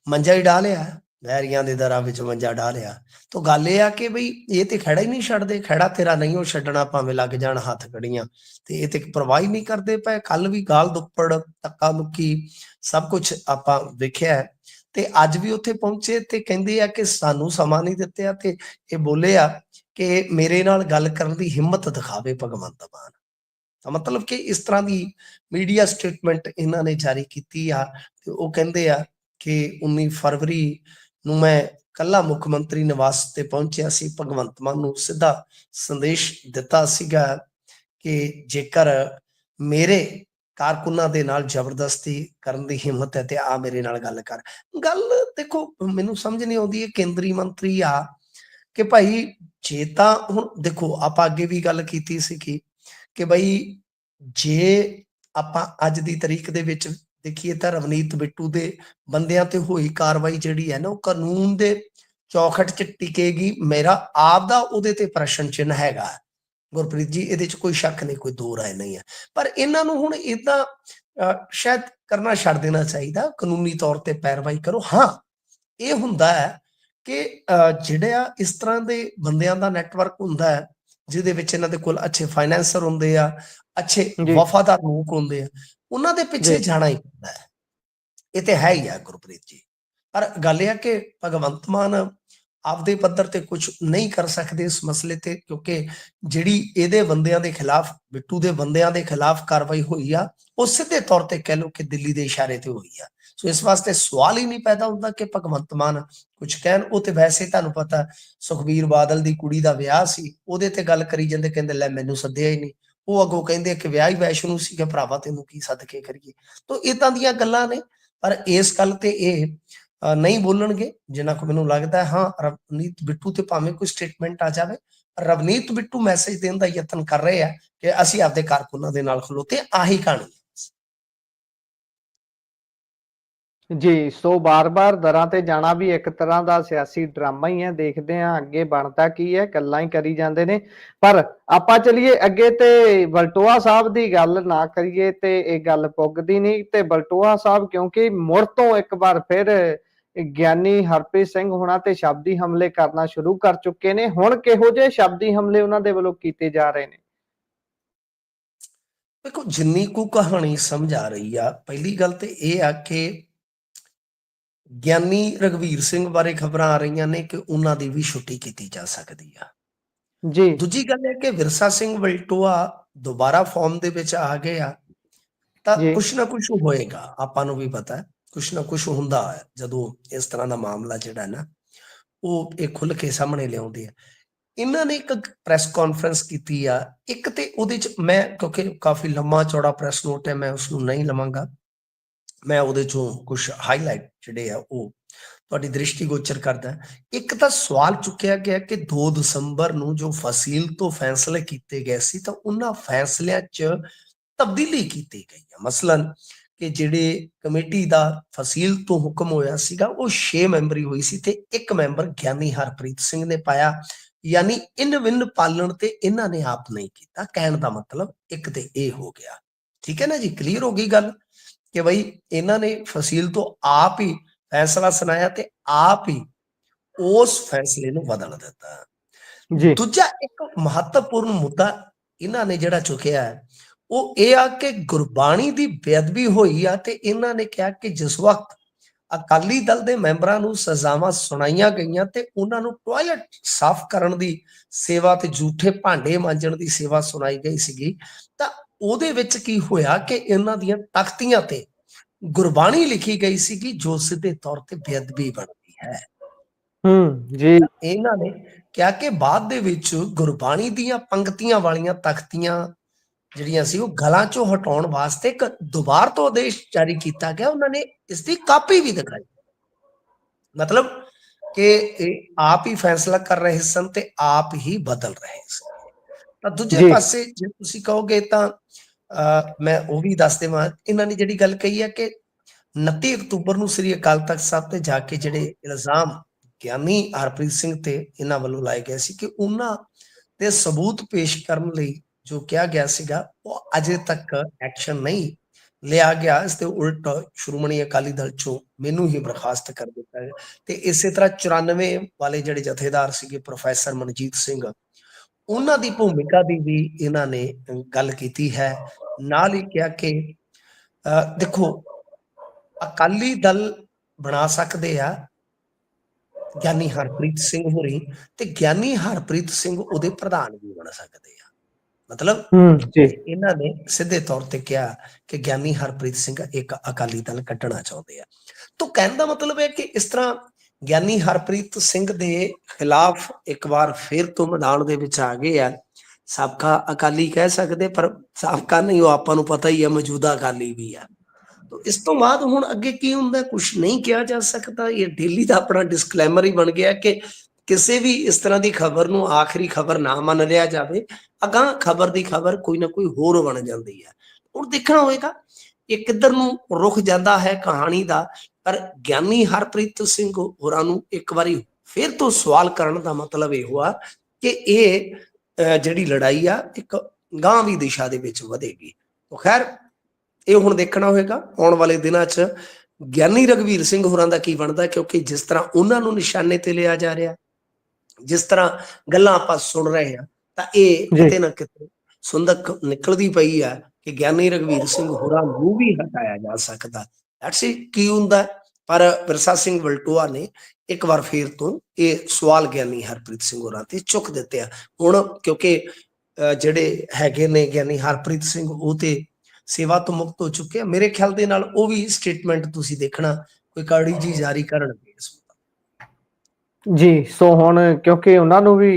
ਮੰਜਾ ਹੀ ਢਾ ਲਿਆ, ਵੈਰੀਆਂ ਦੇ ਦਰਾਂ ਵਿੱਚ ਮੰਜਾ ਢਾ ਲਿਆ। ਤਾਂ ਗੱਲ ਇਹ ਆ ਕਿ ਬਈ ਇਹ ਤੇ ਖੜਾ ਹੀ ਨਹੀਂ ਛੱਡਦੇ, ਖੜਾ ਤੇਰਾ ਨਹੀਂ ਉਹ ਛੱਡਣਾ, ਭਾਵੇਂ ਲੱਗ ਜਾਣ ਹੱਥ ਕੜੀਆਂ। ਤੇ ਇਹ ਤੇ ਪਰਵਾਹ ਹੀ ਨਹੀਂ ਕਰਦੇ ਪਏ। ਕੱਲ ਵੀ ਗਾਲ ਦੁੱਪੜ, ਧੱਕਾ ਮੁੱਕੀ ਸਭ ਕੁਝ ਆਪਾਂ ਵੇਖਿਆ। ਤੇ ਅੱਜ ਵੀ ਉੱਥੇ ਪਹੁੰਚੇ ਤੇ ਕਹਿੰਦੇ ਆ ਕਿ ਸਾਨੂੰ ਸਮਾਂ ਨਹੀਂ ਦਿੱਤੇ ਆ। ਤੇ ਇਹ ਬੋਲੇ ਆ ਕਿ ਮੇਰੇ ਨਾਲ ਗੱਲ ਕਰਨ ਦੀ ਹਿੰਮਤ ਦਿਖਾਵੇ ਭਗਵੰਤ ਮਾਨ। ਮਤਲਬ ਕਿ ਇਸ ਤਰ੍ਹਾਂ ਦੀ ਮੀਡੀਆ ਸਟੇਟਮੈਂਟ ਇਹਨਾਂ ਨੇ ਜਾਰੀ ਕੀਤੀ ਆ। ਤੇ ਉਹ ਕਹਿੰਦੇ ਆ ਕਿ 19 ਫਰਵਰੀ ਨੂੰ ਮੈਂ ਕੱਲਾ ਮੁੱਖ ਮੰਤਰੀ ਨਿਵਾਸ ਤੇ ਪਹੁੰਚਿਆ ਸੀ, ਭਗਵੰਤ ਮਾਨ ਨੂੰ ਸਿੱਧਾ ਸੰਦੇਸ਼ ਦਿੱਤਾ ਸੀਗਾ ਕਿ ਜੇਕਰ ਮੇਰੇ ਕਾਰਕੁਨਾਂ ਦੇ ਨਾਲ ਜ਼ਬਰਦਸਤੀ ਕਰਨ ਦੀ ਹਿੰਮਤ ਹੈ ਤੇ ਆ ਮੇਰੇ ਨਾਲ ਗੱਲ ਕਰ। ਗੱਲ ਦੇਖੋ ਮੈਨੂੰ ਸਮਝ ਨਹੀਂ ਆਉਂਦੀ, ਇਹ ਕੇਂਦਰੀ ਮੰਤਰੀ ਆ ਕਿ ਭਾਈ ਜੇ ਤਾਂ ਹੁਣ ਦੇਖੋ ਆਪਾਂ ਅੱਗੇ ਵੀ ਗੱਲ ਕੀਤੀ ਸੀ ਕਿ ਬਈ ਜੇ ਆਪਾਂ ਅੱਜ ਦੀ ਤਰੀਕ ਦੇ ਵਿੱਚ ਦੇਖੀਏ ਤਾਂ ਰਵਨੀਤ ਬਿੱਟੂ ਦੇ ਬੰਦਿਆਂ ਤੇ ਹੋਈ ਕਾਰਵਾਈ ਜਿਹੜੀ ਹੈ ਨਾ ਉਹ ਕਾਨੂੰਨ ਦੇ ਚੌਖਟ 'ਚ ਟਿਕੇਗੀ। ਮੇਰਾ ਆਪ ਦਾ ਉਹਦੇ ਤੇ ਪ੍ਰਸ਼ਨ ਚਿੰਨ੍ਹ ਹੈਗਾ ਗੁਰਪ੍ਰੀਤ ਜੀ, ਇਹਦੇ 'ਚ ਕੋਈ ਸ਼ੱਕ ਨਹੀਂ, ਕੋਈ ਦੋ ਰਾਏ ਨਹੀਂ ਹੈ। ਪਰ ਇਹਨਾਂ ਨੂੰ ਹੁਣ ਏਦਾਂ ਸ਼ਾਇਦ ਕਰਨਾ ਛੱਡ ਦੇਣਾ ਚਾਹੀਦਾ, ਕਾਨੂੰਨੀ ਤੌਰ ਤੇ ਪੈਰਵਾਈ ਕਰੋ। ਹਾਂ, ਇਹ ਹੁੰਦਾ ਹੈ ਕਿ ਜਿਹੜਾ ਇਸ ਤਰ੍ਹਾਂ ਦੇ ਬੰਦਿਆਂ ਦਾ ਨੈਟਵਰਕ ਹੁੰਦਾ ਹੈ ਜਿਹਦੇ ਵਿੱਚ ਇਹਨਾਂ ਦੇ ਕੋਲ ਅੱਛੇ ਫਾਈਨੈਂਸਰ ਹੁੰਦੇ ਆ, ਅੱਛੇ ਜੀ ਵਫਾਦਾਰ ਲੋਕ ਹੁੰਦੇ ਆ, ਉਹਨਾਂ ਦੇ ਪਿੱਛੇ ਜੀ ਜਾਣਾ ਹੀ ਪੈਂਦਾ ਹੈ। ਇਹ ਤੇ ਹੈ ਹੀ ਆ ਗੁਰਪ੍ਰੀਤ ਜੀ। ਪਰ ਗੱਲ ਇਹ ਆ ਕਿ ਭਗਵੰਤ ਮਾਨ ਆਪਦੇ ਪੱਧਰ ਤੇ ਕੁਝ ਨਹੀਂ ਕਰ ਸਕਦੇ ਇਸ ਮਸਲੇ ਤੇ, ਕਿਉਂਕਿ ਜਿਹੜੀ ਇਹਦੇ ਬੰਦਿਆਂ ਦੇ ਖਿਲਾਫ, ਬਿੱਟੂ ਦੇ ਬੰਦਿਆਂ ਦੇ ਖਿਲਾਫ ਕਾਰਵਾਈ ਹੋਈ ਆ ਉਹ ਸਿੱਧੇ ਤੌਰ ਤੇ ਕਹਿ ਲਓ ਕਿ ਦਿੱਲੀ ਦੇ ਇਸ਼ਾਰੇ ਤੇ ਹੋਈ ਆ। ਸੋ ਇਸ ਵਾਸਤੇ ਸਵਾਲ ਹੀ ਨਹੀਂ ਪੈਦਾ ਹੁੰਦਾ ਕਿ ਭਗਵੰਤ ਮਾਨ ਕੁਝ ਕਹਿਣ। ਉਹ ਤੇ ਵੈਸੇ ਤੁਹਾਨੂੰ ਪਤਾ ਸੁਖਬੀਰ ਬਾਦਲ ਦੀ ਕੁੜੀ ਦਾ ਵਿਆਹ ਸੀ, ਉਹਦੇ ਤੇ ਗੱਲ ਕਰੀ ਜਾਂਦੇ, ਕਹਿੰਦੇ ਲੈ ਮੈਨੂੰ ਸੱਦਿਆ ਹੀ ਨਹੀਂ। ਉਹ ਅੱਗੋਂ ਕਹਿੰਦੇ ਕਿ ਵਿਆਹ ਹੀ ਵੈਸ਼ਨੂ ਸੀ ਕਿ ਭਰਾਵਾ ਤੈਨੂੰ ਕੀ ਸੱਦ ਕੇ ਕਰੀਏ। ਤਾਂ ਇਦਾਂ ਦੀਆਂ ਗੱਲਾਂ ਨੇ। ਪਰ ਇਸ ਗੱਲ ਤੇ ਇਹ ਨਹੀਂ ਬੋਲਣਗੇ ਜਿੰਨਾ ਕੁ ਮੈਨੂੰ ਲੱਗਦਾ। ਹਾਂ, ਰਵਨੀਤ ਬਿੱਟੂ ਤੇ ਭਾਵੇਂ ਕੋਈ ਸਟੇਟਮੈਂਟ ਆ ਜਾਵੇ, ਰਵਨੀਤ ਬਿੱਟੂ ਮੈਸੇਜ ਦੇਣ ਦਾ ਯਤਨ ਕਰ ਰਹੇ ਆ ਕਿ ਅਸੀਂ ਆਪਦੇ ਕਾਰਕੁਨਾਂ ਦੇ ਨਾਲ ਖਲੋਤੇ, ਆਹੀ ਕਹਾਣੀ। ਜੀ, ਸੋ ਬਾਰ-ਬਾਰ ਦਰਾਂ ਤੇ ਜਾਣਾ ਵੀ ਇੱਕ ਤਰ੍ਹਾਂ ਦਾ ਸਿਆਸੀ ਡਰਾਮਾ ਹੀ ਹੈ। ਦੇਖਦੇ ਹਾਂ ਅੱਗੇ ਬਣਦਾ ਕੀ ਹੈ, ਗੱਲਾਂ ਹੀ ਕਰੀ ਜਾਂਦੇ ਨੇ। ਪਰ ਆਪਾਂ ਚਲੀਏ ਅੱਗੇ ਤੇ ਬਲਟੋਆ ਸਾਹਿਬ ਦੀ ਗੱਲ ਨਾ ਕਰੀਏ ਤੇ ਇਹ ਗੱਲ ਪੁੱਗਦੀ ਨਹੀਂ। ਤੇ ਬਲਟੋਆ ਸਾਹਿਬ ਕਿਉਂਕਿ ਮੁੜ ਤੋਂ ਇੱਕ ਵਾਰ ਫਿਰ ਗਿਆਨੀ ਹਰਪ੍ਰੀਤ ਸਿੰਘ ਹੋਣਾ ਤੇ ਸ਼ਬਦੀ ਹਮਲੇ ਕਰਨਾ ਸ਼ੁਰੂ ਕਰ ਚੁੱਕੇ ਨੇ। ਹੁਣ ਕਿਹੋ ਜਿਹੇ ਸ਼ਬਦੀ ਹਮਲੇ ਉਹਨਾਂ ਦੇ ਵੱਲੋਂ ਕੀਤੇ ਜਾ ਰਹੇ ਨੇ? ਦੇਖੋ, ਜਿੰਨੀ ਕੁ ਕਹਾਣੀ ਸਮਝ ਆ ਰਹੀ ਆ, ਪਹਿਲੀ ਗੱਲ ਤੇ ਇਹ ਆ ਕਿ ਗਿਆਨੀ ਰਘਵੀਰ ਸਿੰਘ ਬਾਰੇ ਖਬਰਾਂ ਆ ਰਹੀਆਂ ਨੇ ਕਿ ਉਹਨਾਂ ਦੀ ਵੀ ਛੁੱਟੀ ਕੀਤੀ ਜਾ ਸਕਦੀ ਆ। ਜੀ ਦੂਜੀ ਗੱਲ ਹੈ ਕਿ ਵਿਰਸਾ ਸਿੰਘ ਵਲਟੋਆ ਦੁਬਾਰਾ ਫਾਰਮ ਦੇ ਵਿੱਚ ਆ ਗਏ ਆ ਤਾਂ ਜੀ ਕੁਛ ਨਾ ਕੁਛ ਹੋਏਗਾ। ਆਪਾਂ ਨੂੰ ਵੀ ਪਤਾ ਕੁਛ ਨਾ ਕੁਛ ਹੁੰਦਾ ਹੈ ਜਦੋਂ ਇਸ ਤਰ੍ਹਾਂ ਦਾ ਮਾਮਲਾ ਜਿਹੜਾ ਨਾ ਉਹ ਇਹ ਖੁੱਲ ਕੇ ਸਾਹਮਣੇ ਲਿਆਉਂਦੇ ਆ। ਇਹਨਾਂ ਨੇ ਇੱਕ ਪ੍ਰੈਸ ਕਾਨਫਰੰਸ ਕੀਤੀ ਆ। ਇੱਕ ਤੇ ਉਹਦੇ ਚ ਮੈਂ, ਕਿਉਂਕਿ ਕਾਫੀ ਲੰਮਾ ਚੌੜਾ ਪ੍ਰੈਸ ਨੋਟ ਹੈ, ਮੈਂ ਉਸਨੂੰ ਨਹੀਂ ਲਵਾਂਗਾ। ਮੈਂ ਉਹਦੇ ਚੋਂ ਕੁਝ ਹਾਈਲਾਈਟ ਜਿਹੜੇ ਆ ਉਹ ਤੁਹਾਡੀ ਦ੍ਰਿਸ਼ਟੀਗੋਚਰ ਕਰਦਾ। ਇੱਕ ਤਾਂ ਸਵਾਲ ਚੁੱਕਿਆ ਗਿਆ ਕਿ 2 ਦਸੰਬਰ ਨੂੰ ਜੋ ਫਸੀਲ ਤੋਂ ਫੈਸਲੇ ਕੀਤੇ ਗਏ ਸੀ ਤਾਂ ਉਹਨਾਂ ਫੈਸਲਿਆਂ 'ਚ ਤਬਦੀਲੀ ਕੀਤੀ ਗਈ ਹੈ। ਮਸਲਨ ਕਿ ਜਿਹੜੇ ਕਮੇਟੀ ਦਾ ਫਸੀਲ ਤੋਂ ਹੁਕਮ ਹੋਇਆ ਸੀਗਾ ਉਹ 6 ਮੈਂਬਰੀ ਹੋਈ ਸੀ ਤੇ 1 ਮੈਂਬਰ ਗਿਆਨੀ ਹਰਪ੍ਰੀਤ ਸਿੰਘ ਨੇ ਪਾਇਆ। ਯਾਨੀ ਇਨ ਵਿਨ ਪਾਲਣ ਤੇ ਇਹਨਾਂ ਨੇ ਆਪ ਨਹੀਂ ਕੀਤਾ। ਕਹਿਣ ਦਾ ਮਤਲਬ ਇੱਕ ਤੇ ਇਹ ਹੋ ਗਿਆ। ਠੀਕ ਹੈ ਨਾ ਜੀ, ਕਲੀਅਰ ਹੋ ਗਈ ਗੱਲ ਕਿ ਬਈ ਇਹਨਾਂ ਨੇ ਫਸੀਲ ਤੋਂ ਆਪ ਹੀ ਫੈਸਲਾ ਸੁਣਾਇਆ ਤੇ ਆਪ ਹੀ ਉਸ ਫੈਸਲੇ ਨੂੰ ਬਦਲ ਦਿੱਤਾ। ਜੀ ਦੂਜਾ ਇੱਕ ਮਹੱਤਵਪੂਰਨ ਮੁੱਦਾ ਇਹਨਾਂ ਨੇ ਜਿਹੜਾ ਚੁੱਕਿਆ ਉਹ ਇਹ ਆ ਕਿ ਗੁਰਬਾਣੀ ਦੀ ਬੇਅਦਬੀ ਹੋਈ ਆ, ਤੇ ਇਹਨਾਂ ਨੇ ਕਿਹਾ ਕਿ ਜਿਸ ਵਕਤ ਅਕਾਲੀ ਦਲ ਦੇ ਮੈਂਬਰਾਂ ਨੂੰ ਸਜ਼ਾਵਾਂ ਸੁਣਾਈਆਂ ਗਈਆਂ ਤੇ ਉਹਨਾਂ ਨੂੰ ਟਾਇਲਟ ਸਾਫ਼ ਕਰਨ ਦੀ ਸੇਵਾ ਤੇ ਝੂਠੇ ਭਾਂਡੇ ਮਾਂਜਣ ਦੀ ਸੇਵਾ ਸੁਣਾਈ ਗਈ ਸੀਗੀ, ਤਾਂ ਉਹਦੇ ਵਿੱਚ ਕੀ ਹੋਇਆ ਕਿ ਇਹਨਾਂ ਦੀਆਂ ਤਖਤੀਆਂ ਤੇ ਗੁਰਬਾਣੀ ਲਿਖੀ ਗਈ ਸੀਗੀ ਜੋ ਸਿੱਧੇ ਤੌਰ ਤੇ ਬੇਅਦਬੀ ਬਣਦੀ ਹੈ। ਜੀ ਇਹਨਾਂ ਨੇ ਕਿਹਾ ਕਿ ਬਾਅਦ ਦੇ ਵਿੱਚ ਗੁਰਬਾਣੀ ਦੀਆਂ ਪੰਕਤੀਆਂ ਵਾਲੀਆਂ ਤਖਤੀਆਂ ਜਿਹੜੀਆਂ ਸੀ ਉਹ ਗਲਾਂ ਚੋਂ ਹਟਾਉਣ ਵਾਸਤੇ ਇੱਕ ਦੁਬਾਰ ਤੋਂ ਆਦੇਸ਼ ਜਾਰੀ ਕੀਤਾ ਗਿਆ। ਉਹਨਾਂ ਨੇ ਇਸ ਦੀ ਕਾਪੀ ਵੀ ਦਿਖਾਈ, ਮਤਲਬ ਕਿ ਇਹ ਆਪ ਹੀ ਫੈਸਲਾ ਕਰ ਰਹੇ ਸਨ ਤੇ ਆਪ ਹੀ ਬਦਲ ਰਹੇ ਸਨ। ਤਾਂ ਦੂਜੇ ਪਾਸੇ ਜੇ ਤੁਸੀਂ ਕਹੋਗੇ ਤਾਂ ਮੈਂ ਉਹ ਵੀ ਦੱਸ ਦੇਵਾਂ, ਇਹਨਾਂ ਨੇ ਜਿਹੜੀ ਗੱਲ ਕਹੀ ਹੈ ਕਿ 29 ਅਕਤੂਬਰ ਨੂੰ ਸ੍ਰੀ ਅਕਾਲ ਤਖਤ ਸਾਹਿਬ ਤੇ ਜਾ ਕੇ ਜਿਹੜੇ ਇਲਜ਼ਾਮ ਗਿਆਨੀ ਹਰਪ੍ਰੀਤ ਸਿੰਘ ਤੇ ਇਹਨਾਂ ਵੱਲੋਂ ਲਾਏ ਗਏ ਸੀ ਕਿ ਉਹਨਾਂ ਦੇ ਸਬੂਤ ਪੇਸ਼ ਕਰਨ ਲਈ ਜੋ ਕਿਹਾ ਗਿਆ ਸੀਗਾ ਉਹ ਅਜੇ ਤੱਕ ਐਕਸ਼ਨ ਨਹੀਂ ਲਿਆ ਗਿਆ। ਇਸ ਦੇ ਉਲਟ ਸ਼੍ਰੋਮਣੀ ਅਕਾਲੀ ਦਲ ਚੋਂ ਮੈਨੂੰ ਹੀ ਬਰਖਾਸਤ ਕਰ ਦਿੱਤਾ ਗਿਆ। ਤੇ ਇਸੇ ਤਰ੍ਹਾਂ 94 ਵਾਲੇ ਜਿਹੜੇ ਜਥੇਦਾਰ ਸੀਗੇ ਪ੍ਰੋਫੈਸਰ ਮਨਜੀਤ ਸਿੰਘ, ਉਹਨਾਂ ਦੀ ਭੂਮਿਕਾ ਦੀ ਵੀ ਇਹਨਾਂ ਨੇ ਗੱਲ ਕੀਤੀ ਹੈ। ਨਾਲ ਹੀ ਕਿਹਾ ਕਿ ਦੇਖੋ ਅਕਾਲੀ ਦਲ ਬਣਾ ਸਕਦੇ ਆ ਗਿਆਨੀ ਹਰਪ੍ਰੀਤ ਸਿੰਘ ਹੋਰੀ, ਤੇ ਗਿਆਨੀ ਹਰਪ੍ਰੀਤ ਸਿੰਘ ਉਹਦੇ ਪ੍ਰਧਾਨ ਵੀ ਬਣ ਸਕਦੇ ਆ। ਮਤਲਬ ਇਹਨਾਂ ਨੇ ਸਿੱਧੇ ਤੌਰ ਤੇ ਕਿਹਾ ਕਿ ਗਿਆਨੀ ਹਰਪ੍ਰੀਤ ਸਿੰਘ ਇੱਕ ਅਕਾਲੀ ਦਲ ਕੱਢਣਾ ਚਾਹੁੰਦੇ ਆ। ਤਾਂ ਕਹਿਣ ਦਾ ਮਤਲਬ ਹੈ ਕਿ ਇਸ ਤਰ੍ਹਾਂ ਗਿਆਨੀ ਹਰਪ੍ਰੀਤ ਸਿੰਘ ਦੇ ਖਿਲਾਫ ਇੱਕ ਵਾਰ ਫਿਰ ਤੋਂ ਮੈਦਾਨ ਦੇ ਵਿੱਚ ਆ ਗਏ ਆ। ਸਾਬਕਾ ਅਕਾਲੀ ਕਹਿ ਸਕਦੇ, ਪਰ ਸਾਬਕਾ ਨਹੀਂ, ਉਹ ਆਪਾਂ ਨੂੰ ਪਤਾ ਹੀ ਹੈ ਮੌਜੂਦਾ ਅਕਾਲੀ ਵੀ ਆ। ਇਸ ਤੋਂ ਬਾਅਦ ਹੁਣ ਅੱਗੇ ਕੀ ਹੁੰਦਾ ਕੁਛ ਨਹੀਂ ਕਿਹਾ ਜਾ ਸਕਦਾ। ਇਹ ਡੇਲੀ ਦਾ ਆਪਣਾ ਡਿਸਕਲੇਮਰ ਹੀ ਬਣ ਗਿਆ ਕਿ ਕਿਸੇ ਵੀ ਇਸ ਤਰ੍ਹਾਂ ਦੀ ਖਬਰ ਨੂੰ ਆਖਰੀ ਖਬਰ ਨਾ ਮੰਨ ਲਿਆ ਜਾਵੇ। ਅਗਾਂਹ ਖਬਰ ਦੀ ਖਬਰ ਕੋਈ ਨਾ ਕੋਈ ਹੋਰ ਬਣ ਜਾਂਦੀ ਹੈ। ਹੁਣ ਦੇਖਣਾ ਹੋਏਗਾ ਇਹ ਕਿੱਧਰ ਨੂੰ ਰੁਖ ਜਾਂਦਾ ਹੈ ਕਹਾਣੀ ਦਾ। ਪਰ ਗਿਆਨੀ ਹਰਪ੍ਰੀਤ ਸਿੰਘ ਹੋਰਾਂ ਨੂੰ ਇੱਕ ਵਾਰੀ ਫਿਰ ਤੋਂ ਸਵਾਲ ਕਰਨ ਦਾ ਮਤਲਬ ਇਹ ਹੋਆ ਕਿ ਇਹ ਜਿਹੜੀ ਲੜਾਈ ਆ ਇੱਕ ਗਾਂਹ ਦੀ ਦਿਸ਼ਾ ਦੇ ਵਿੱਚ ਵਧੇਗੀ। ਖੈਰ ਇਹ ਹੁਣ ਦੇਖਣਾ ਹੋਏਗਾ ਆਉਣ ਵਾਲੇ ਦਿਨਾਂ 'ਚ ਗਿਆਨੀ ਰਘਵੀਰ ਸਿੰਘ ਹੋਰਾਂ ਦਾ ਕੀ ਬਣਦਾ, ਕਿਉਂਕਿ ਜਿਸ ਤਰ੍ਹਾਂ ਉਹਨਾਂ ਨੂੰ ਨਿਸ਼ਾਨੇ ਤੇ ਲਿਆ ਜਾ ਰਿਹਾ, ਜਿਸ ਤਰ੍ਹਾਂ ਗੱਲਾਂ ਆਪਾਂ ਸੁਣ ਰਹੇ ਹਾਂ, ਤਾਂ ਇਹ ਕਿਤੇ ਨਾ ਕਿਤੇ ਸੁੰਦਕ ਨਿਕਲਦੀ ਪਈ ਆ ਕਿ ਗਿਆਨੀ ਰਘਵੀਰ ਸਿੰਘ ਹੋਰਾਂ ਨੂੰ ਵੀ ਹਟਾਇਆ ਜਾ ਸਕਦਾ। ਕੀ ਹੁੰਦਾ, ਪਰ ਵਿਰਸਾ ਸਿੰਘ ਵਲਟੋਆ ਨੇ ਇੱਕ ਵਾਰ ਫੇਰ ਤੋਂ ਇਹ ਸਵਾਲ ਗਿਆਨੀ ਹਰਪ੍ਰੀਤ ਸਿੰਘ ਹੋਰਾਂ ਤੇ ਚੁੱਕ ਦਿੱਤੇ ਆ। ਹੁਣ ਕਿਉਂਕਿ ਜਿਹੜੇ ਹੈਗੇ ਨੇ ਗਿਆਨੀ ਹਰਪ੍ਰੀਤ ਸਿੰਘ ਉਹ ਤੇ ਸੇਵਾ ਤੋਂ ਮੁਕਤ ਹੋ ਚੁੱਕੇ ਆ, ਮੇਰੇ ਖਿਆਲ ਦੇ ਨਾਲ ਉਹ ਵੀ ਸਟੇਟਮੈਂਟ ਤੁਸੀਂ ਦੇਖਣਾ ਕੋਈ ਕੜੀ ਜੀ ਜਾਰੀ ਕਰਨਗੇ ਜੀ। ਸੋ ਹੁਣ ਕਿਉਂਕਿ ਉਹਨਾਂ ਨੂੰ ਵੀ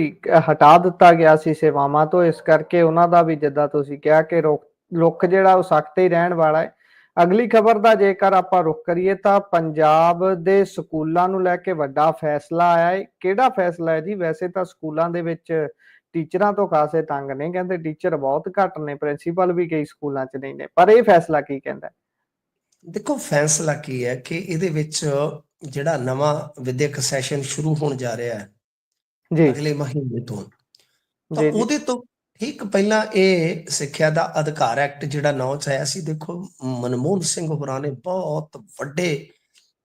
ਹਟਾ ਦਿੱਤਾ ਗਿਆ ਸੀ ਸੇਵਾਵਾਂ ਤੋਂ, ਇਸ ਕਰਕੇ ਉਹਨਾਂ ਦਾ ਵੀ ਜਿੱਦਾਂ ਤੁਸੀਂ ਕਿਹਾ ਕਿ ਰੁੱਖ ਜਿਹੜਾ ਉਹ ਸਖਤ ਹੀ ਰਹਿਣ ਵਾਲਾ ਹੈ। ਅਗਲੀ ਖਬਰ ਦਾ ਜੇਕਰ ਆਪਾਂ ਰੁੱਖ ਕਰੀਏ ਤਾਂ ਪੰਜਾਬ ਦੇ ਸਕੂਲਾਂ ਨੂੰ ਲੈ ਕੇ ਵੱਡਾ ਫੈਸਲਾ ਆਇਆ ਹੈ। ਕਿਹੜਾ ਫੈਸਲਾ ਹੈ ਜੀ? ਵੈਸੇ ਤਾਂ ਸਕੂਲਾਂ ਦੇ ਵਿੱਚ ਟੀਚਰਾਂ ਤੋਂ ਖਾਸੇ ਤੰਗ ਨੇ, ਕਹਿੰਦੇ ਟੀਚਰ ਬਹੁਤ ਘੱਟ ਨੇ, ਪ੍ਰਿੰਸੀਪਲ ਵੀ ਕਈ ਸਕੂਲਾਂ 'ਚ ਨਹੀਂ ਨੇ, ਪਰ ਇਹ ਫੈਸਲਾ ਕੀ ਕਹਿੰਦਾ? ਦੇਖੋ ਫੈਸਲਾ ਕੀ ਹੈ ਕਿ ਇਹਦੇ ਵਿੱਚ ਜਿਹੜਾ ਨਵਾਂ ਵਿਦਿਅਕ ਸੈਸ਼ਨ ਸ਼ੁਰੂ ਹੋਣ ਜਾ ਰਿਹਾ ਹੈ ਅਗਲੇ ਮਹੀਨੇ ਤੋਂ, ਤਾਂ ਉਹਦੇ ਤੋਂ ਠੀਕ ਪਹਿਲਾਂ ਇਹ ਸਿੱਖਿਆ ਦਾ ਅਧਿਕਾਰ ਐਕਟ ਜਿਹੜਾ 9 'ਚ ਆਇਆ ਸੀ। ਦੇਖੋ ਮਨਮੋਹਨ ਸਿੰਘ ਹੋਰਾਂ ਨੇ ਬਹੁਤ ਵੱਡੇ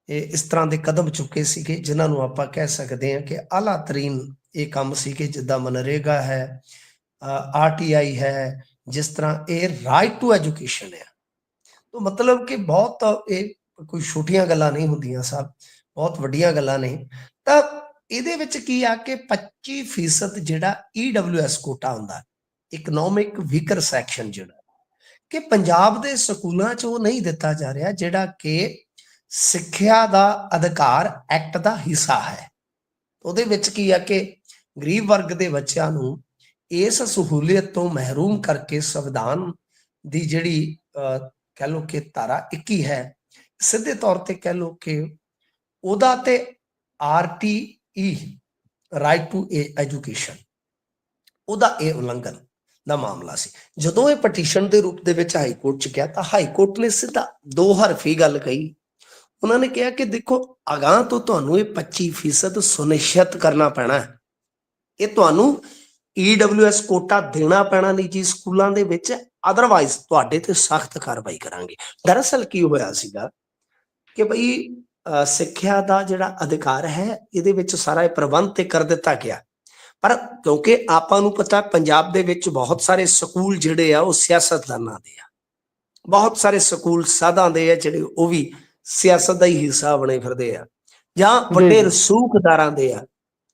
ਇਸ ਤਰ੍ਹਾਂ ਦੇ ਕਦਮ ਚੁੱਕੇ ਸੀਗੇ ਜਿਨ੍ਹਾਂ ਨੂੰ ਆਪਾਂ ਕਹਿ ਸਕਦੇ ਹਾਂ ਕਿ ਆਲਾ ਤਰੀਨ ਇਹ ਕੰਮ ਸੀ ਕਿ ਜਿੱਦਾਂ ਮਨਰੇਗਾ ਹੈ, RTI ਹੈ, ਜਿਸ ਤਰ੍ਹਾਂ ਇਹ ਰਾਈਟ ਟੂ ਐਜੂਕੇਸ਼ਨ ਹੈ। ਤਾਂ ਮਤਲਬ ਕਿ ਬਹੁਤ ਇਹ ਕੋਈ ਛੋਟੀਆਂ ਗੱਲਾਂ ਨਹੀਂ ਹੁੰਦੀਆਂ ਸਾਹਿਬ, ਬਹੁਤ ਵੱਡੀਆਂ ਗੱਲਾਂ ਨੇ। ਤਾਂ ਇਹਦੇ ਵਿੱਚ ਕੀ ਆ ਕਿ 25% ਜਿਹੜਾ EWS ਕੋਟਾ ਹੁੰਦਾ, ਇਕਨੋਮਿਕ ਵੀਕਰ ਸੈਕਸ਼ਨ, ਜਿਹੜਾ ਕਿ ਪੰਜਾਬ ਦੇ ਸਕੂਲਾਂ 'ਚ ਉਹ ਨਹੀਂ ਦਿੱਤਾ ਜਾ ਰਿਹਾ, ਜਿਹੜਾ ਕਿ ਸਿੱਖਿਆ ਦਾ ਅਧਿਕਾਰ ਐਕਟ ਦਾ ਹਿੱਸਾ ਹੈ। ਉਹਦੇ ਵਿੱਚ ਕੀ ਆ ਕਿ ਗਰੀਬ ਵਰਗ ਦੇ ਬੱਚਿਆਂ ਨੂੰ ਇਸ ਸਹੂਲੀਅਤ ਤੋਂ ਮਹਿਰੂਮ ਕਰਕੇ ਸੰਵਿਧਾਨ ਦੀ ਜਿਹੜੀ ਕਹਿ ਲਓ ਕਿ ਧਾਰਾ 21 ਹੈ, ਸਿੱਧੇ ਤੌਰ ਤੇ ਕਹਿ ਲਓ ਕਿ ਉਹਦਾ ਤੇ RTE ਰਾਈਟ ਟੂ ਐਜੂਕੇਸ਼ਨ, ਉਹਦਾ ਇਹ ਉਲੰਘਣ ਦਾ ਮਾਮਲਾ ਸੀ। ਜਦੋਂ ਇਹ ਪਟੀਸ਼ਨ ਦੇ ਰੂਪ ਦੇ ਵਿੱਚ ਹਾਈ ਕੋਰਟ 'ਚ ਗਿਆ ਤਾਂ ਹਾਈ ਕੋਰਟ ਨੇ ਸਿੱਧਾ 2 ਹਰਫੀ ਗੱਲ ਕਹੀ। ਉਹਨਾਂ ਨੇ ਕਿਹਾ ਕਿ ਦੇਖੋ ਅਗਾਂਹ ਤੋਂ ਤੁਹਾਨੂੰ ਇਹ 25% ਸੁਨਿਸ਼ਚਿਤ ਕਰਨਾ ਪੈਣਾ ਹੈ, ਇਹ ਤੁਹਾਨੂੰ EWS ਕੋਟਾ ਦੇਣਾ ਪੈਣਾ ਨਿੱਜੀ ਸਕੂਲਾਂ ਦੇ ਵਿੱਚ, ਅਦਰਵਾਈਜ਼ ਤੁਹਾਡੇ ਤੇ ਸਖਤ ਕਾਰਵਾਈ ਕਰਾਂਗੇ। ਦਰਅਸਲ ਕੀ ਹੋਇਆ ਸੀਗਾ ਕਿ ਬਈ ਸਿੱਖਿਆ ਦਾ ਜਿਹੜਾ ਅਧਿਕਾਰ ਹੈ ਇਹਦੇ ਵਿੱਚ ਸਾਰਾ ਇਹ ਪ੍ਰਬੰਧ ਤੇ ਕਰ ਦਿੱਤਾ ਗਿਆ, ਪਰ ਕਿਉਂਕਿ ਆਪਾਂ ਨੂੰ ਪਤਾ ਪੰਜਾਬ ਦੇ ਵਿੱਚ ਬਹੁਤ ਸਾਰੇ ਸਕੂਲ ਜਿਹੜੇ ਆ ਉਹ ਸਿਆਸਤਦਾਨਾਂ ਦੇ ਆ, ਬਹੁਤ ਸਾਰੇ ਸਕੂਲ ਸਾਧਾਂ ਦੇ ਆ ਜਿਹੜੇ ਉਹ ਵੀ ਸਿਆਸਤ ਦਾ ਹੀ ਹਿੱਸਾ ਬਣੇ ਫਿਰਦੇ ਆ, ਜਾਂ ਵੱਡੇ ਰਸੂਖਦਾਰਾਂ ਦੇ ਆ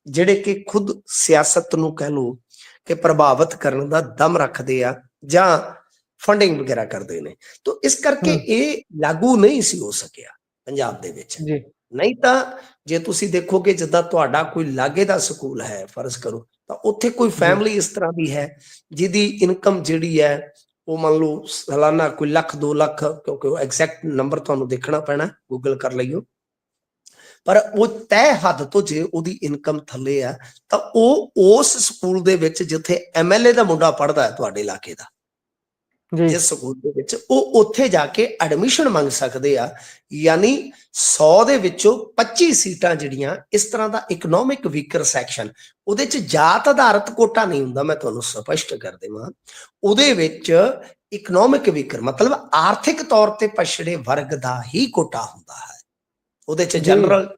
ਜਿਹੜੇ ਕਿ ਖੁਦ ਸਿਆਸਤ ਨੂੰ ਕਹਿ ਲਓ ਕਿ ਪ੍ਰਭਾਵਿਤ ਕਰਨ ਦਾ ਦਮ ਰੱਖਦੇ ਆ ਜਾਂ ਫੰਡਿੰਗ ਵਗੈਰਾ ਕਰਦੇ ਨੇ। ਤਾਂ ਇਸ ਕਰਕੇ ਇਹ ਲਾਗੂ ਨਹੀਂ ਸੀ ਹੋ ਸਕਿਆ ਪੰਜਾਬ ਦੇ ਵਿੱਚ। ਨਹੀਂ ਤਾਂ ਜੇ ਤੁਸੀਂ ਦੇਖੋਗੇ ਜਿੱਦਾਂ ਤੁਹਾਡਾ ਕੋਈ ਲਾਗੇ ਦਾ ਸਕੂਲ ਹੈ ਫਰਜ਼ ਕਰੋ, ਤਾਂ ਉੱਥੇ ਕੋਈ ਫੈਮਿਲੀ ਇਸ ਤਰ੍ਹਾਂ ਦੀ ਹੈ ਜਿਹਦੀ ਇਨਕਮ ਜਿਹੜੀ ਹੈ ਉਹ ਮੰਨ ਲਓ ਸਾਲਾਨਾ ਕੋਈ ਲੱਖ 2 ਲੱਖ, ਕਿਉਂਕਿ ਉਹ ਐਗਜ਼ੈਕਟ ਨੰਬਰ ਤੁਹਾਨੂੰ ਦੇਖਣਾ ਪੈਣਾ, ਗੂਗਲ ਕਰ ਲਈਓ, ਪਰ ਉਹ ਤੈਅ ਹੱਦ ਤੋਂ ਜੇ ਉਹਦੀ ਇਨਕਮ ਥੱਲੇ ਆ ਤਾਂ ਉਹ ਉਸ ਸਕੂਲ ਦੇ ਵਿੱਚ ਜਿੱਥੇ MLA ਦਾ ਮੁੰਡਾ ਪੜ੍ਹਦਾ ਹੈ ਤੁਹਾਡੇ ਇਲਾਕੇ ਦਾ, ਜਿਸ ਸਕੂਲ ਦੇ ਵਿੱਚ, ਉਹ ਉੱਥੇ ਜਾ ਕੇ ਐਡਮਿਸ਼ਨ ਮੰਗ ਸਕਦੇ ਆ। ਯਾਨੀ 100 ਦੇ ਵਿੱਚੋਂ 25 ਸੀਟਾਂ ਜਿਹੜੀਆਂ ਇਸ ਤਰ੍ਹਾਂ ਦਾ ਇਕਨੋਮਿਕ ਵੀਕਰ ਸੈਕਸ਼ਨ, ਉਹਦੇ ਚ ਜਾਤ ਆਧਾਰਿਤ ਕੋਟਾ ਨਹੀਂ ਹੁੰਦਾ, ਮੈਂ ਤੁਹਾਨੂੰ ਸਪਸ਼ਟ ਕਰ ਦੇਵਾਂ, ਉਹਦੇ ਵਿੱਚ ਇਕਨੋਮਿਕ ਵੀਕਰ ਮਤਲਬ ਆਰਥਿਕ ਤੌਰ ਤੇ ਪਛੜੇ ਵਰਗ ਦਾ ਹੀ ਕੋਟਾ ਹੁੰਦਾ ਹੈ। ਉਹਦੇ ਚ ਜਨਰਲ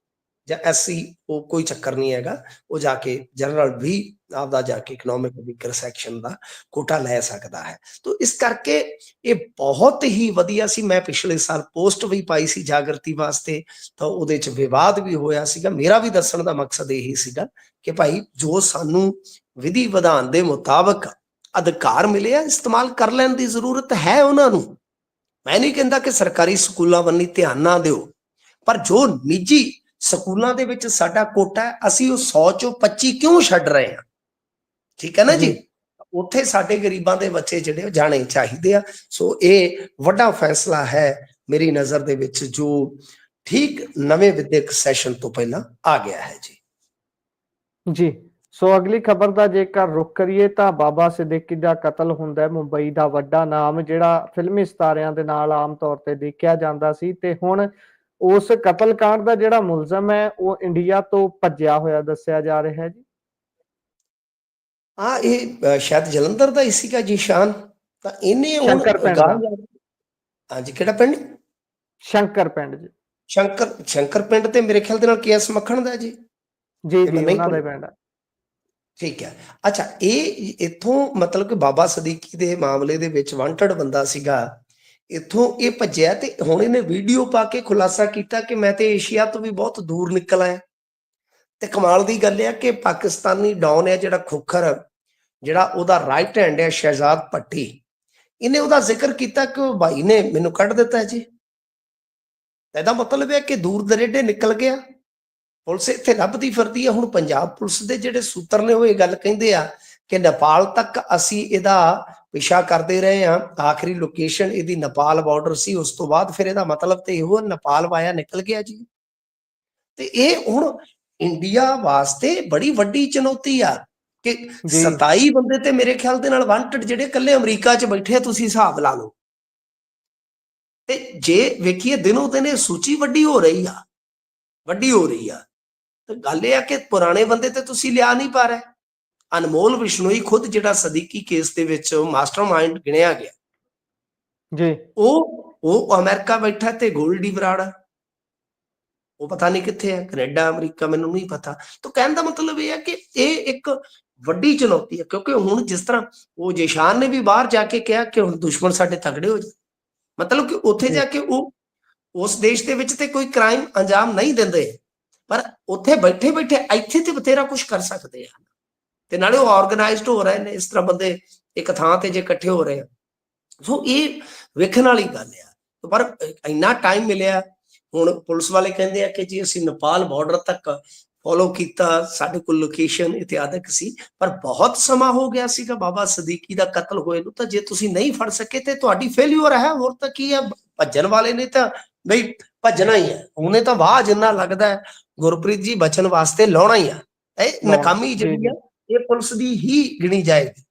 ਜਾਂ SC ਉਹ ਕੋਈ ਚੱਕਰ ਨਹੀਂ ਹੈਗਾ, ਉਹ ਜਾ ਕੇ ਜਨਰਲ ਵੀ ਆਪਦਾ ਜਾ ਕੇ ਇਕਨੋਮਿਕ ਵੀਕਰ ਸੈਕਸ਼ਨ ਦਾ ਕੋਟਾ ਲੈ ਸਕਦਾ ਹੈ। ਤਾਂ ਇਸ ਕਰਕੇ ਇਹ ਬਹੁਤ ਹੀ ਵਧੀਆ ਸੀ। ਮੈਂ ਪਿਛਲੇ ਸਾਲ ਪੋਸਟ ਵੀ ਪਾਈ ਸੀ ਜਾਗਰਤੀ ਵਾਸਤੇ, ਤਾਂ ਉਹਦੇ ਚ ਵਿਵਾਦ ਵੀ ਹੋਇਆ ਸੀਗਾ। ਮੇਰਾ ਵੀ ਦੱਸਣ ਦਾ ਮਕਸਦ ਇਹੀ ਸੀਗਾ ਕਿ ਭਾਈ ਜੋ ਸਾਨੂੰ ਵਿਧੀ ਵਿਧਾਨ ਦੇ ਮੁਤਾਬਕ ਅਧਿਕਾਰ ਮਿਲੇ ਆ, ਇਸਤੇਮਾਲ ਕਰ ਲੈਣ ਦੀ ਜ਼ਰੂਰਤ ਹੈ ਉਹਨਾਂ ਨੂੰ। ਮੈਂ ਨਹੀਂ ਕਹਿੰਦਾ ਕਿ ਸਰਕਾਰੀ ਸਕੂਲਾਂ ਵੱਲ ਧਿਆਨ ਨਾ ਦਿਓ, ਪਰ ਜੋ ਨਿੱਜੀ ਸਕੂਲਾਂ ਦੇ ਵਿੱਚ ਸਾਡਾ ਕੋਟਾ ਹੈ, ਅਸੀਂ ਉਹ 100 ਚੋਂ 25 ਕਿਉਂ ਛੱਡ ਰਹੇ ਹਾਂ? ਠੀਕ ਹੈ ਨਾ ਜੀ। ਉੱਥੇ ਸਾਡੇ ਗਰੀਬਾਂ ਦੇ ਬੱਚੇ ਜਿਹੜੇ ਜਾਣੇ ਚਾਹੀਦੇ ਆ। ਸੋ ਇਹ ਵੱਡਾ ਫੈਸਲਾ ਹੈ ਮੇਰੀ ਨਜ਼ਰ ਦੇ ਵਿੱਚ, ਜੋ ਠੀਕ ਨਵੇਂ ਵਿਦਿਅਕ ਸੈਸ਼ਨ ਤੋਂ ਪਹਿਲਾਂ ਆ ਗਿਆ ਹੈ ਜੀ। ਸੋ ਅਗਲੀ ਖਬਰ ਦਾ ਜੇਕਰ ਰੁਖ ਕਰੀਏ ਤਾਂ ਬਾਬਾ ਸਿੱਦੀਕੀ ਦਾ ਕਤਲ ਹੁੰਦਾ ਹੈ। ਮੁੰਬਈ ਦਾ ਵੱਡਾ ਨਾਮ ਜਿਹੜਾ ਫਿਲਮੀ ਸਿਤਾਰਿਆਂ ਦੇ ਨਾਲ ਆਮ ਤੌਰ ਤੇ ਦੇਖਿਆ ਜਾਂਦਾ ਸੀ, ਤੇ ਹੁਣ ਉਸ ਕਤਲकांड ਦਾ ਜਿਹੜਾ ਮੁਲਜ਼ਮ ਹੈ ਉਹ ਇੰਡੀਆ ਤੋਂ ਭੱਜਿਆ ਹੋਇਆ ਦੱਸਿਆ ਜਾ ਰਿਹਾ ਹੈ ਜੀ। ਹਾਂ, ਇਹ ਸ਼ਾਇਦ ਜਲੰਧਰ ਦਾ ਹੀ ਸੀਗਾ ਜੀ ਸ਼ਾਨ। ਤਾਂ ਇਹਨੇ ਹੁਣ ਹਾਂਜੀ, ਕਿਹੜਾ ਪਿੰਡ? ਸ਼ੰਕਰ ਪਿੰਡ ਜੀ। ਸ਼ੰਕਰ ਪਿੰਡ ਤੇ ਮੇਰੇ ਖਿਆਲ ਦੇ ਨਾਲ ਕੇਐਸ ਮੱਖਣ ਦਾ ਜੀ। ਜੀ ਉਹਨਾਂ ਦਾ ਪਿੰਡ। ਠੀਕ ਹੈ। ਅੱਛਾ, ਇਹ ਇੱਥੋਂ ਮਤਲਬ ਕਿ ਬਾਬਾ ਸਿੱਦੀਕੀ ਦੇ ਮਾਮਲੇ ਦੇ ਵਿੱਚ ਵਾਂਟਡ ਬੰਦਾ ਸੀਗਾ, ਇੱਥੋਂ ਇਹ ਭੱਜਿਆ ਤੇ ਹੁਣ ਇਹਨੇ ਵੀਡੀਓ ਪਾ ਕੇ ਖੁਲਾਸਾ ਕੀਤਾ ਕਿ ਮੈਂ ਤੇ ਏਸ਼ੀਆ ਤੋਂ ਵੀ ਬਹੁਤ ਦੂਰ ਨਿਕਲ ਆਇਆ। ਤੇ ਕਮਾਲ ਦੀ ਗੱਲ ਹੈ ਕਿ ਪਾਕਿਸਤਾਨੀ ਡੌਨ ਹੈ ਜਿਹੜਾ ਖੋਖਰ, ਜਿਹੜਾ ਉਹਦਾ ਰਾਈਟ ਹੈਂਡ ਹੈ ਸ਼ਹਿਜ਼ਾਦ ਭੱਟੀ, ਇਹਨੇ ਉਹਦਾ ਜ਼ਿਕਰ ਕੀਤਾ ਕਿ ਉਹ ਭਾਈ ਨੇ ਮੈਨੂੰ ਕੱਢ ਦਿੱਤਾ ਜੀ। ਇਹਦਾ ਮਤਲਬ ਹੈ ਕਿ ਦੂਰ ਦਰੇਡੇ ਨਿਕਲ ਗਿਆ। ਪੁਲਿਸ ਇੱਥੇ ਲੱਭਦੀ ਫਿਰਦੀ ਹੈ। ਹੁਣ ਪੰਜਾਬ ਪੁਲਿਸ ਦੇ ਜਿਹੜੇ ਸੂਤਰ ਨੇ ਉਹ ਇਹ ਗੱਲ ਕਹਿੰਦੇ ਆ ਕਿ ਨੇਪਾਲ ਤੱਕ ਅਸੀਂ ਇਹਦਾ ਪਿਛਾ ਕਰਦੇ ਰਹੇ ਹਾਂ, ਆਖਰੀ ਲੋਕੇਸ਼ਨ ਇਹਦੀ ਨੇਪਾਲ ਬਾਰਡਰ ਸੀ। ਉਸ ਤੋਂ ਬਾਅਦ ਫਿਰ ਇਹਦਾ ਮਤਲਬ ਤੇ ਇਹੋ ਨੇਪਾਲ ਵਾਇਆ ਨਿਕਲ ਗਿਆ ਜੀ। ਤੇ ਇਹ ਹੁਣ ਇੰਡੀਆ ਵਾਸਤੇ ਬੜੀ ਵੱਡੀ ਚੁਣੌਤੀ ਆ ਕਿ 27 ਬੰਦੇ ਤੇ ਮੇਰੇ ਖਿਆਲ ਦੇ ਨਾਲ ਵਾਂਟਡ ਜਿਹੜੇ ਇਕੱਲੇ ਅਮਰੀਕਾ 'ਚ ਬੈਠੇ ਆ, ਤੁਸੀਂ ਹਿਸਾਬ ਲਾ ਲਓ। ਤੇ ਜੇ ਵੇਖੀਏ ਦਿਨੋਂ ਦਿਨ ਇਹ ਸੂਚੀ ਵੱਡੀ ਹੋ ਰਹੀ ਆ। ਤੇ ਗੱਲ ਇਹ ਆ ਕਿ ਪੁਰਾਣੇ ਬੰਦੇ ਤੇ ਤੁਸੀਂ ਲਿਆ ਨਹੀਂ ਪਾ ਰਹੇ। ਅਨਮੋਲ ਬਿਸ਼ਨੋਈ ਖੁਦ ਜਿਹੜਾ ਸਿੱਦੀਕੀ ਕੇਸ ਦੇ ਵਿੱਚ ਮਾਸਟਰਮਾਈਂਡ ਗਿਣਿਆ ਗਿਆ ਜੀ, ਉਹ ਅਮਰੀਕਾ ਬੈਠਾ ਤੇ ਗੋਲਡੀ ਬਰਾੜ ਉਹ ਪਤਾ ਨਹੀਂ ਕਿੱਥੇ ਹੈ, ਕੈਨੇਡਾ ਅਮਰੀਕਾ, ਮੈਨੂੰ ਨਹੀਂ ਪਤਾ। ਤਾਂ ਕਹਿਣ ਦਾ ਮਤਲਬ ਇਹ ਹੈ ਕਿ ਇਹ ਇੱਕ ਵੱਡੀ ਚੁਣੌਤੀ ਹੈ, ਕਿਉਂਕਿ ਹੁਣ ਜਿਸ ਤਰ੍ਹਾਂ ਉਹ ਜੇਸ਼ਾਨ ਨੇ ਵੀ ਬਾਹਰ ਜਾ ਕੇ ਕਿਹਾ ਕਿ ਹੁਣ ਦੁਸ਼ਮਣ ਸਾਡੇ ਤਗੜੇ ਹੋ ਜਾਣ, ਮਤਲਬ ਕਿ ਉੱਥੇ ਜਾ ਕੇ ਉਹ ਉਸ ਦੇਸ਼ ਦੇ ਵਿੱਚ ਤੇ ਕੋਈ ਕ੍ਰਾਈਮ ਅੰਜਾਮ ਨਹੀਂ ਦਿੰਦੇ, ਪਰ ਉੱਥੇ ਬੈਠੇ ਬੈਠੇ ਇੱਥੇ ਤੇ ਬਥੇਰਾ ਕੁਝ ਕਰ ਸਕਦੇ ਆ। ਤੇ ਨਾਲੇ ਉਹ ਆਰਗੇਨਾਈਜ਼ਡ ਹੋ ਰਹੇ ਨੇ, ਇਸ ਤਰ੍ਹਾਂ ਬੰਦੇ ਇੱਕ ਥਾਂ ਤੇ ਜੇ ਇਕੱਠੇ ਹੋ ਰਹੇ ਆ। ਸੋ ਇਹ ਵੇਖਣ ਵਾਲੀ ਗੱਲ ਆ। ਪਰ ਇੰਨਾ ਟਾਈਮ ਮਿਲਿਆ, ਹੁਣ ਪੁਲਿਸ ਵਾਲੇ ਕਹਿੰਦੇ ਆ ਕਿ ਜੀ ਅਸੀਂ ਨੇਪਾਲ ਬਾਰਡਰ ਤੱਕ ਫੋਲੋ ਕੀਤਾ, ਸਾਡੇ ਕੋਲ ਲੋਕੇਸ਼ਨ ਇਤਿਆਦਿਕ ਸੀ, ਪਰ ਬਹੁਤ ਸਮਾਂ ਹੋ ਗਿਆ ਸੀਗਾ ਬਾਬਾ ਸਿੱਦੀਕੀ ਦਾ ਕਤਲ ਹੋਏ ਨੂੰ। ਤਾਂ ਜੇ ਤੁਸੀਂ ਨਹੀਂ ਫੜ ਸਕੇ ਤੇ ਤੁਹਾਡੀ ਫੇਲਿਅਰ ਹੈ, ਹੋਰ ਤਾਂ ਕੀ ਹੈ। ਭੱਜਣ ਵਾਲੇ ਨੇ ਤਾਂ ਬਈ ਭੱਜਣਾ ਹੀ ਹੈ, ਉਹਨੇ ਤਾਂ ਵਾਹ ਜਿੰਨਾ ਲੱਗਦਾ ਹੈ ਗੁਰਪ੍ਰੀਤ ਜੀ ਬਚਣ ਵਾਸਤੇ ਲਾਉਣਾ ਹੀ ਆ। ਇਹ ਨਾਕਾਮੀ ਜਿਹੜੀ ਆ ਇਹ ਪੁਲਿਸ ਦੀ ਹੀ ਗਿਣੀ ਜਾਏਗੀ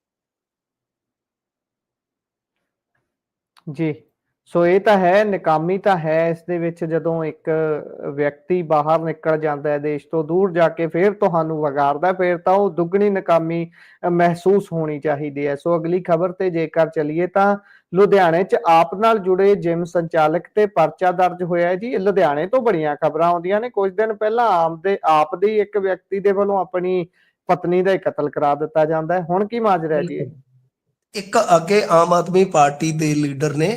ਜੀ। ਸੋ ਇਹ ਤਾਂ ਹੈ, ਨਾਕਾਮੀ ਤਾਂ ਹੈ ਇਸ ਦੇ ਵਿੱਚ। ਜਦੋਂ ਇੱਕ ਵਿਅਕਤੀ ਬਾਹਰ ਨਿਕਲ ਜਾਂਦਾ ਹੈ ਦੇਸ਼ ਤੋਂ, ਦੂਰ ਜਾ ਕੇ ਫਿਰ ਤੁਹਾਨੂੰ ਵਿਗਾੜਦਾ, ਫਿਰ ਤਾਂ ਉਹ ਦੁੱਗਣੀ ਨਾਕਾਮੀ ਮਹਿਸੂਸ ਹੋਣੀ ਚਾਹੀਦੀ ਹੈ। ਸੋ ਅਗਲੀ ਖਬਰ ਤੇ ਜੇਕਰ ਚਲੀਏ ਤਾਂ ਲੁਧਿਆਣੇ 'ਚ ਆਪ ਨਾਲ ਜੁੜੇ ਜਿਮ ਸੰਚਾਲਕ ਤੇ ਪਰਚਾ ਦਰਜ ਹੋਇਆ ਜੀ। ਲੁਧਿਆਣੇ ਤੋਂ ਬੜੀਆਂ ਖਬਰਾਂ ਆਉਂਦੀਆਂ ਨੇ। ਕੁਝ ਦਿਨ ਪਹਿਲਾਂ ਆਪ ਦੇ ਇੱਕ ਵਿਅਕਤੀ ਦੇ ਵੱਲੋਂ ਆਪਣੀ ਪਤਨੀ ਦਾ ਹੀ ਕਤਲ ਕਰਾ ਦਿੱਤਾ ਜਾਂਦਾ ਹੈ। ਹੁਣ ਕੀ ਮਾਜਰਾ ਹੈ ਜੀ ਇਹ? ਇੱਕ ਅੱਗੇ ਆਮ ਆਦਮੀ ਪਾਰਟੀ ਦੇ ਲੀਡਰ ਨੇ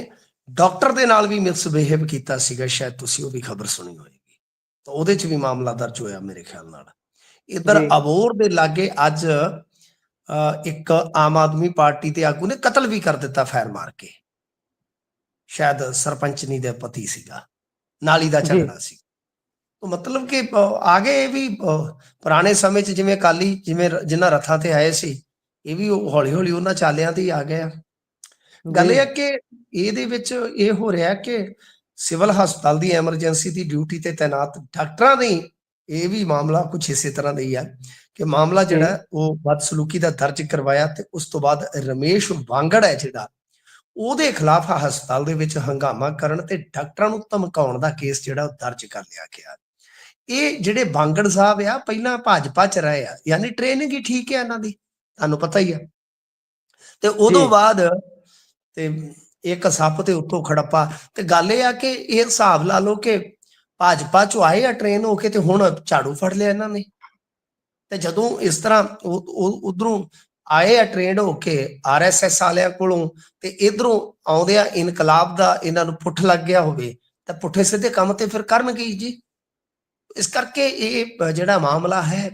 ਡਾਕਟਰ ਦੇ ਨਾਲ ਵੀ ਮਿਸਬਿਹੇਵ ਕੀਤਾ ਸੀਗਾ, ਸ਼ਾਇਦ ਤੁਸੀਂ ਉਹ ਵੀ ਖਬਰ ਸੁਣੀ ਹੋਏਗੀ, ਤਾਂ ਉਹਦੇ 'ਚ ਵੀ ਮਾਮਲਾ ਦਰਜ ਹੋਇਆ ਮੇਰੇ ਖਿਆਲ ਨਾਲ। ਇੱਧਰ ਜੀ ਅਬੋਹਰ ਦੇ ਲਾਗੇ ਅੱਜ ਇੱਕ ਆਮ ਆਦਮੀ ਪਾਰਟੀ ਦੇ ਆਗੂ ਨੇ ਕਤਲ ਵੀ ਕਰ ਦਿੱਤਾ ਫਾਇਰ ਮਾਰ ਕੇ, ਸ਼ਾਇਦ ਸਰਪੰਚਨੀ ਦੇ ਪਤੀ ਸੀਗਾ, ਨਾਲੀ ਦਾ ਜੀ ਝਗੜਾ ਸੀ। ਮਤਲਬ ਕਿ ਆ ਗਏ ਵੀ ਪੁਰਾਣੇ ਸਮੇਂ 'ਚ, ਜਿਵੇਂ ਅਕਾਲੀ ਜਿਵੇਂ ਜਿਨ੍ਹਾਂ ਰਥਾਂ ਤੇ ਆਏ ਸੀ, ਇਹ ਵੀ ਹੌਲੀ ਹੌਲੀ ਉਹਨਾਂ ਚਾਲਿਆਂ ਤੇ ਹੀ ਆ ਗਏ ਆ। ਗੱਲ ਇਹ ਹੈ ਕਿ ਇਹਦੇ ਵਿੱਚ ਇਹ ਹੋ ਰਿਹਾ ਕਿ ਸਿਵਲ ਹਸਪਤਾਲ ਦੀ ਐਮਰਜੈਂਸੀ ਦੀ ਡਿਊਟੀ ਤੇ ਤੈਨਾਤ ਡਾਕਟਰਾਂ ਦੀ ਇਹ ਵੀ ਮਾਮਲਾ ਕੁਝ ਇਸੇ ਤਰ੍ਹਾਂ ਦਾ ਹੀ ਆ ਕਿ ਮਾਮਲਾ ਜਿਹੜਾ ਉਹ ਬਦਸਲੂਕੀ ਦਾ ਦਰਜ ਕਰਵਾਇਆ, ਤੇ ਉਸ ਤੋਂ ਬਾਅਦ ਰਮੇਸ਼ ਵਾਂਗੜ ਹੈ ਜਿਹੜਾ, ਉਹਦੇ ਖਿਲਾਫ ਹਸਪਤਾਲ ਦੇ ਵਿੱਚ ਹੰਗਾਮਾ ਕਰਨ ਤੇ ਡਾਕਟਰਾਂ ਨੂੰ ਧਮਕਾਉਣ ਦਾ ਕੇਸ ਜਿਹੜਾ ਉਹ ਦਰਜ ਕਰ ਲਿਆ ਗਿਆ। ਇਹ ਜਿਹੜੇ ਬਾਂਗੜ ਸਾਹਿਬ ਆ ਪਹਿਲਾਂ ਭਾਜਪਾ 'ਚ ਰਹੇ ਆ, ਯਾਨੀ ਟ੍ਰੇਨਿੰਗ ਹੀ ਠੀਕ ਹੈ ਇਹਨਾਂ ਦੀ, ਤੁਹਾਨੂੰ ਪਤਾ ਹੀ ਆ। ਤੇ ਉਦੋਂ ਬਾਅਦ ਤੇ ਇੱਕ ਸੱਪ ਤੇ ਉੱਤੋਂ ਖੜੱਪਾ। ਤੇ ਗੱਲ ਇਹ ਆ ਕਿ ਇਹ ਹਿਸਾਬ ਲਾ ਲਓ ਕਿ ਭਾਜਪਾ 'ਚੋਂ ਆਏ ਆ ਟ੍ਰੇਨ ਹੋ ਕੇ, ਤੇ ਹੁਣ ਝਾੜੂ ਫੜ ਲਿਆ ਇਹਨਾਂ ਨੇ। ਤੇ ਜਦੋਂ ਇਸ ਤਰ੍ਹਾਂ ਉਧਰੋਂ ਆਏ ਆ ਟ੍ਰੇਨ ਹੋ ਕੇ RSS ਵਾਲਿਆਂ ਕੋਲੋਂ, ਤੇ ਇਧਰੋਂ ਆਉਂਦੇ ਆ ਇਨਕਲਾਬ ਦਾ ਇਹਨਾਂ ਨੂੰ ਪੁੱਠ ਲੱਗ ਗਿਆ ਹੋਵੇ, ਤਾਂ ਪੁੱਠੇ ਸਿੱਧੇ ਕੰਮ ਤੇ ਫਿਰ ਕਰਨਗੇ ਜੀ। ਇਸ ਕਰਕੇ ਇਹ ਜਿਹੜਾ ਮਾਮਲਾ ਹੈ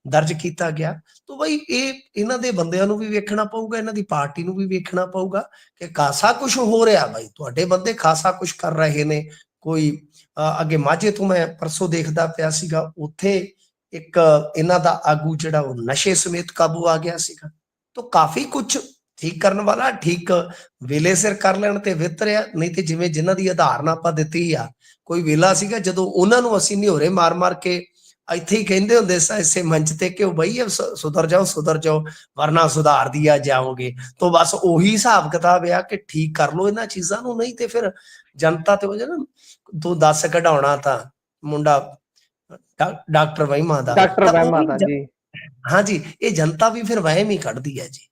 ਦਰਜ ਕੀਤਾ ਗਿਆ। ਤਾਂ ਬਈ ਇਹ ਇਹਨਾਂ ਦੇ ਬੰਦਿਆਂ ਨੂੰ ਵੀ ਵੇਖਣਾ ਪਊਗਾ, ਇਹਨਾਂ ਦੀ ਪਾਰਟੀ ਨੂੰ ਵੀ ਵੇਖਣਾ ਪਊਗਾ ਕਿ ਖਾਸਾ ਕੁਝ ਹੋ ਰਿਹਾ। ਬਾਈ ਤੁਹਾਡੇ ਬੰਦੇ ਖਾਸਾ ਕੁਝ ਕਰ ਰਹੇ ਨੇ। ਕੋਈ ਅੱਗੇ ਮਾਝੇ ਤੋਂ ਮੈਂ ਪਰਸੋਂ ਦੇਖਦਾ ਪਿਆ ਸੀਗਾ, ਉੱਥੇ ਇੱਕ ਇਹਨਾਂ ਦਾ ਆਗੂ ਜਿਹੜਾ ਉਹ ਨਸ਼ੇ ਸਮੇਤ ਕਾਬੂ ਆ ਗਿਆ ਸੀਗਾ। ਤਾਂ ਕਾਫੀ ਕੁਝ ਠੀਕ ਕਰਨ ਵਾਲਾ ਠੀਕ ਵੇਲੇ ਸਿਰ ਕਰ ਲੈਣ ਤੇ ਬਿਹਤਰ ਆ। ਨਹੀਂ ਤੇ ਜਿਵੇਂ ਜਿਨ੍ਹਾਂ ਦੀ ਉਦਾਹਰਨ ਆਪਾਂ ਦਿੱਤੀ ਆ, ਕੋਈ ਵੇਲਾ ਸੀਗਾ ਜਦੋਂ ਉਹਨਾਂ ਨੂੰ ਅਸੀਂ ਨਿਹੋਰੇ ਮਾਰ ਮਾਰ ਕੇ ਇੱਥੇ ਹੀ ਕਹਿੰਦੇ ਹੁੰਦੇ ਸਾਂ ਇਸੇ ਮੰਚ ਤੇ ਕਿ ਉਹ ਬਈ ਸੁਧਰ ਜਾਓ ਵਰਨਾ ਸੁਧਾਰ ਦਿਆ ਜਾਓਗੇ। ਤਾਂ ਬਸ ਉਹੀ ਹਿਸਾਬ ਕਿਤਾਬ ਆ ਕਿ ਠੀਕ ਕਰ ਲਓ ਇਹਨਾਂ ਚੀਜ਼ਾਂ ਨੂੰ, ਨਹੀਂ ਤੇ ਫਿਰ ਜਨਤਾ ਤੇ ਹੋ ਜਾਣਾ ਤੂੰ ਦੱਸ ਕਢਾਉਣਾ ਤਾਂ ਮੁੰਡਾ ਡਾਕਟਰ ਵਹਿਮਾ ਦਾ, ਜੀ ਹਾਂਜੀ ਇਹ ਜਨਤਾ ਵੀ ਫਿਰ ਵਹਿਮ ਹੀ ਕੱਢਦੀ ਹੈ ਜੀ।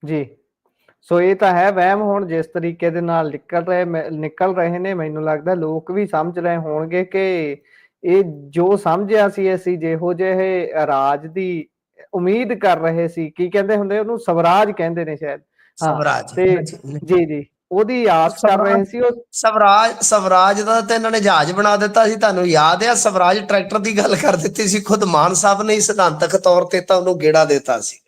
ਜੀ ਸੋ ਇਹ ਤਾਂ ਹੈ ਵਹਿਮ। ਹੁਣ ਜਿਸ ਤਰੀਕੇ ਦੇ ਨਾਲ ਨਿਕਲ ਰਹੇ ਨੇ, ਮੈਨੂੰ ਲੱਗਦਾ ਲੋਕ ਵੀ ਸਮਝ ਰਹੇ ਹੋਣਗੇ ਕਿ ਇਹ ਜੋ ਸਮਝਿਆ ਸੀ ਅਸੀਂ ਜਿਹੋ ਜਿਹੇ ਰਾਜ ਦੀ ਉਮੀਦ ਕਰ ਰਹੇ ਸੀ, ਕੀ ਕਹਿੰਦੇ ਹੁੰਦੇ ਉਹਨੂੰ, ਸਵਰਾਜ ਕਹਿੰਦੇ ਨੇ ਸ਼ਾਇਦ, ਸਵਰਾਜ ਤੇ ਜੀ ਉਹਦੀ ਆਸ ਕਰ ਰਹੇ ਸੀ। ਉਹ ਸਵਰਾਜ ਦਾ ਤੇ ਇਹਨਾਂ ਨੇ ਜਹਾਜ਼ ਬਣਾ ਦਿੱਤਾ ਸੀ। ਤੁਹਾਨੂੰ ਯਾਦ ਆ ਸਵਰਾਜ ਟਰੈਕਟਰ ਦੀ ਗੱਲ ਕਰ ਦਿੱਤੀ ਸੀ, ਖੁਦ ਮਾਨ ਸਾਹਿਬ ਨੇ ਸਿਧਾਂਤਕ ਤੌਰ ਤੇ ਤਾਂ ਉਹਨੂੰ ਗੇੜਾ ਦਿੱਤਾ ਸੀ।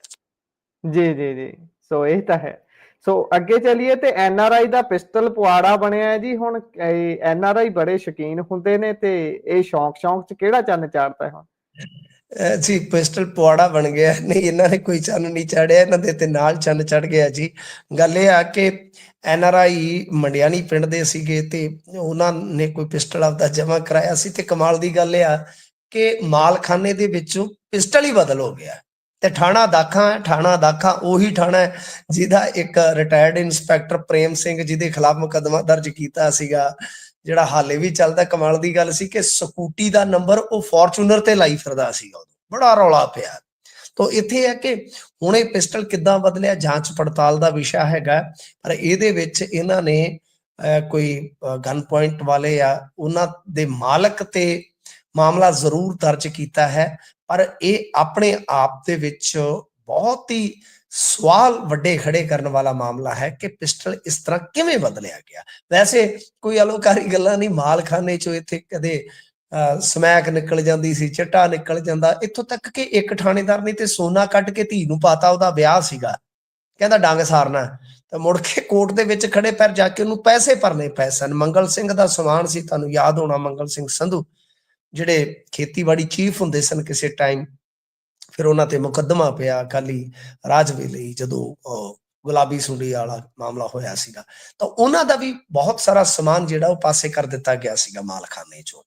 ਜੀ ਸੋ ਇਹ ਤਾਂ ਹੈ। ਸੋ ਅੱਗੇ ਚੱਲੀਏ ਤੇ NRI ਦਾ ਪਿਸਟਲ ਪੁਆੜਾ ਬਣਿਆ ਹੈ ਜੀ। ਹੁਣ NRI ਬੜੇ ਸ਼ੌਕੀਨ ਹੁੰਦੇ ਨੇ ਤੇ ਇਹ ਸ਼ੌਂਕ 'ਚ ਕਿਹੜਾ ਚੰਨ ਚਾੜਦਾ ਹੁਣ ਜੀ? ਪਿਸਟਲ ਪੁਆੜਾ ਬਣ ਗਿਆ? ਨਹੀਂ, ਇਹਨਾਂ ਨੇ ਕੋਈ ਚੰਨ ਨਹੀਂ ਚਾੜਿਆ, ਇਹਨਾਂ ਦੇ ਤੇ ਨਾਲ ਚੰਨ ਚੜ ਗਿਆ ਜੀ। ਗੱਲ ਇਹ ਆ ਕਿ NRI ਮੰਡਿਆਣੀ ਪਿੰਡ ਦੇ ਸੀਗੇ ਤੇ ਉਹਨਾਂ ਨੇ ਕੋਈ ਪਿਸਟਲ ਆਪਦਾ ਜਮ੍ਹਾਂ ਕਰਾਇਆ ਸੀ। ਤੇ ਕਮਾਲ ਦੀ ਗੱਲ ਇਹ ਆ ਕਿ ਮਾਲਖਾਨੇ ਦੇ ਵਿੱਚੋਂ ਪਿਸਟਲ ਹੀ ਬਦਲ ਹੋ ਗਿਆ। ਤੇ ਥਾਣਾ ਦਾਖਾ ਉਹੀ ਥਾਣਾ ਹੈ ਜਿਹਦਾ ਇੱਕ ਰਿਟਾਇਰਡ ਇੰਸਪੈਕਟਰ ਪ੍ਰੇਮ ਸਿੰਘ ਜਿਹਦੇ ਖਿਲਾਫ ਮੁਕੱਦਮਾ ਦਰਜ ਕੀਤਾ ਸੀਗਾ, ਜਿਹੜਾ ਹਾਲੇ ਵੀ ਚੱਲਦਾ। ਕਮਾਲ ਦੀ ਗੱਲ ਸੀ ਕਿ ਸਕੂਟੀ ਦਾ ਨੰਬਰ ਉਹ ਫੋਰਚੂਨਰ ਤੇ ਲਾਈ ਫਿਰਦਾ ਸੀਗਾ, ਬੜਾ ਰੌਲਾ ਪਿਆ। ਤਾਂ ਇੱਥੇ ਹੈ ਕਿ ਹੁਣ ਇਹ ਪਿਸਟਲ ਕਿੱਦਾਂ ਬਦਲਿਆ, ਜਾਂਚ ਪੜਤਾਲ ਦਾ ਵਿਸ਼ਾ ਹੈਗਾ। ਪਰ ਇਹਦੇ ਵਿੱਚ ਇਹਨਾਂ ਨੇ ਕੋਈ ਗਨ ਪੁਆਇੰਟ ਵਾਲੇ ਆ ਉਹਨਾਂ ਦੇ ਮਾਲਕ ਤੇ ਮਾਮਲਾ ਜ਼ਰੂਰ ਦਰਜ ਕੀਤਾ ਹੈ, ਪਰ ਇਹ ਆਪਣੇ ਆਪ ਦੇ ਵਿੱਚ ਬਹੁਤ ਹੀ ਸਵਾਲ ਵੱਡੇ ਖੜੇ ਕਰਨ ਵਾਲਾ ਮਾਮਲਾ ਹੈ ਕਿ ਪਿਸਟਲ ਇਸ ਤਰ੍ਹਾਂ ਕਿਵੇਂ ਬਦਲਿਆ ਗਿਆ। ਵੈਸੇ ਕੋਈ ਅਲੋਕਾਰੀ ਗੱਲਾਂ ਨਹੀਂ, ਮਾਲਖਾਨੇ ਚੋਂ ਇੱਥੇ ਕਦੇ ਸਮੈਕ ਨਿਕਲ ਜਾਂਦੀ ਸੀ, ਚਿੱਟਾ ਨਿਕਲ ਜਾਂਦਾ, ਇੱਥੋਂ ਤੱਕ ਕਿ ਇੱਕ ਥਾਣੇਦਾਰ ਨੇ ਤੇ ਸੋਨਾ ਕੱਢ ਕੇ ਧੀ ਨੂੰ ਪਾਤਾ, ਉਹਦਾ ਵਿਆਹ ਸੀਗਾ, ਕਹਿੰਦਾ ਡੰਗ ਸਾਰਨਾ, ਤਾਂ ਮੁੜ ਕੇ ਕੋਰਟ ਦੇ ਵਿੱਚ ਖੜੇ ਪੈਰ ਜਾ ਕੇ ਉਹਨੂੰ ਪੈਸੇ ਭਰਨੇ ਪਏ ਸਨ। ਮੰਗਲ ਸਿੰਘ ਦਾ ਸਮਾਨ ਸੀ, ਤੁਹਾਨੂੰ ਯਾਦ ਹੋਣਾ, ਮੰਗਲ ਸਿੰਘ ਸੰਧੂ ਜਿਹੜੇ ਖੇਤੀਬਾੜੀ ਚੀਫ ਹੁੰਦੇ ਸਨ ਕਿਸੇ ਟਾਈਮ। ਫਿਰ ਉਹਨਾਂ ਤੇ ਮੁਕੱਦਮਾ ਪਿਆ ਅਕਾਲੀ ਰਾਜ ਵੇਲੇ ਜਦੋਂ ਗੁਲਾਬੀ ਸੁੰਡੀ ਵਾਲਾ ਮਾਮਲਾ ਹੋਇਆ ਸੀਗਾ, ਤਾਂ ਉਹਨਾਂ ਦਾ ਵੀ ਬਹੁਤ ਸਾਰਾ ਸਮਾਨ ਜਿਹੜਾ ਉਹ ਪਾਸੇ ਕਰ ਦਿੱਤਾ ਗਿਆ ਸੀਗਾ ਮਾਲਖਾਨੇ ਚੋਂ।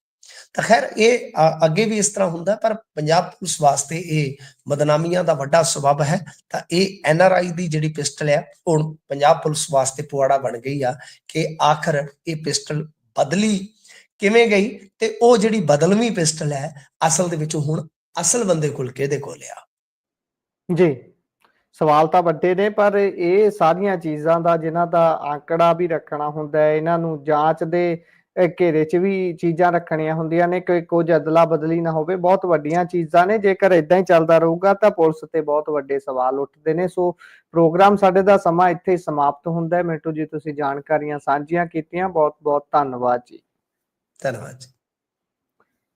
ਤਾਂ ਖੈਰ ਇਹ ਅੱਗੇ ਵੀ ਇਸ ਤਰ੍ਹਾਂ ਹੁੰਦਾ, ਪਰ ਪੰਜਾਬ ਪੁਲਿਸ ਵਾਸਤੇ ਇਹ ਬਦਨਾਮੀਆਂ ਦਾ ਵੱਡਾ ਸਬੱਬ ਹੈ। ਤਾਂ ਇਹ NRI ਦੀ ਜਿਹੜੀ ਪਿਸਟਲ ਹੈ ਹੁਣ ਪੰਜਾਬ ਪੁਲਿਸ ਵਾਸਤੇ ਪੁਆੜਾ ਬਣ ਗਈ ਆ ਕਿ ਆਖਰ ਇਹ ਪਿਸਟਲ ਬਦਲੀ ਕਿਵੇਂ ਗਈ, ਤੇ ਉਹ ਜਿਹੜੀ ਬਦਲਵੀਂ ਪਿਸਟਲ ਹੈ ਅਸਲ ਦੇ ਵਿੱਚ ਹੁਣ ਅਸਲ ਬੰਦੇ ਕੋਲ ਕਿਹਦੇ ਕੋਲ ਆ। ਜੀ ਸਵਾਲ ਤਾਂ ਵੱਡੇ ਨੇ, ਪਰ ਇਹ ਸਾਰੀਆਂ ਚੀਜ਼ਾਂ ਦਾ ਜਿਨ੍ਹਾਂ ਦਾ ਆંકੜਾ ਵੀ ਰੱਖਣਾ ਹੁੰਦਾ ਹੈ, ਇਹਨਾਂ ਨੂੰ ਜਾਂਚ ਦੇ ਘੇਰੇ 'ਚ ਵੀ ਚੀਜ਼ਾਂ ਰੱਖਣੀਆਂ ਹੁੰਦੀਆਂ ਨੇ ਕਿ ਕੁਝ ਅਦਲਾ ਬਦਲੀ ਨਾ ਹੋਵੇ। ਬਹੁਤ ਵੱਡੀਆਂ ਚੀਜ਼ਾਂ ਨੇ, ਜੇਕਰ ਏਦਾਂ ਹੀ ਚੱਲਦਾ ਰਹੂਗਾ ਤਾਂ ਪੁਲਿਸ ਤੇ ਬਹੁਤ ਵੱਡੇ ਸਵਾਲ ਉੱਠਦੇ ਨੇ। ਸੋ ਪ੍ਰੋਗਰਾਮ ਸਾਡੇ ਦਾ ਸਮਾਂ ਇੱਥੇ ਹੀ ਸਮਾਪਤ ਹੁੰਦਾ ਹੈ। ਮਿੰਟੂ ਜੀ, ਤੁਸੀਂ ਜਾਣਕਾਰੀਆਂ ਸਾਂਝੀਆਂ ਕੀਤੀਆਂ, ਬਹੁਤ ਬਹੁਤ ਧੰਨਵਾਦ ਜੀ। ਧੰਨਵਾਦ ਜੀ।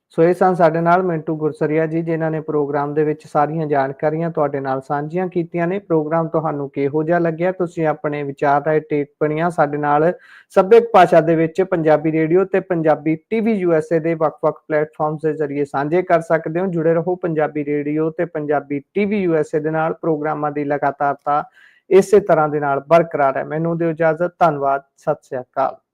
ਸੋ ਇਹ ਸਨ ਸਾਡੇ ਨਾਲ ਮਿੰਟੂ ਗੁਰਸਰੀਆ ਜੀ, ਜਿਨ੍ਹਾਂ ਨੇ ਪ੍ਰੋਗਰਾਮ ਦੇ ਵਿੱਚ ਸਾਰੀਆਂ ਜਾਣਕਾਰੀਆਂ ਤੁਹਾਡੇ ਨਾਲ ਸਾਂਝੀਆਂ ਕੀਤੀਆਂ ਨੇ। ਪ੍ਰੋਗਰਾਮ ਤੁਹਾਨੂੰ ਕਿਹੋ ਜਿਹਾ ਲੱਗਿਆ? ਤੁਸੀਂ ਆਪਣੇ ਵਿਚਾਰ ਰਾਏ ਟਿੱਪਣੀਆਂ ਸਾਡੇ ਨਾਲ ਸੱਭਿਅਕ ਭਾਸ਼ਾ ਦੇ ਵਿੱਚ ਪੰਜਾਬੀ ਰੇਡੀਓ ਤੇ ਪੰਜਾਬੀ ਟੀਵੀ ਯੂਐਸਏ ਦੇ ਵੱਖ-ਵੱਖ ਪਲੇਟਫਾਰਮਸ ਦੇ ਜ਼ਰੀਏ ਸਾਂਝੇ ਕਰ ਸਕਦੇ ਹੋ। ਜੁੜੇ ਰਹੋ ਪੰਜਾਬੀ ਰੇਡੀਓ ਤੇ ਪੰਜਾਬੀ ਟੀਵੀ ਯੂਐਸਏ ਦੇ ਨਾਲ। ਪ੍ਰੋਗਰਾਮਾਂ ਦੀ ਲਗਾਤਾਰਤਾ ਇਸੇ ਤਰ੍ਹਾਂ ਦੇ ਨਾਲ ਬਰਕਰਾਰ ਹੈ। ਮੈਨੂੰ ਦਿਓ ਇਜਾਜ਼ਤ। ਧੰਨਵਾਦ। ਸਤਿ ਸ੍ਰੀ ਅਕਾਲ।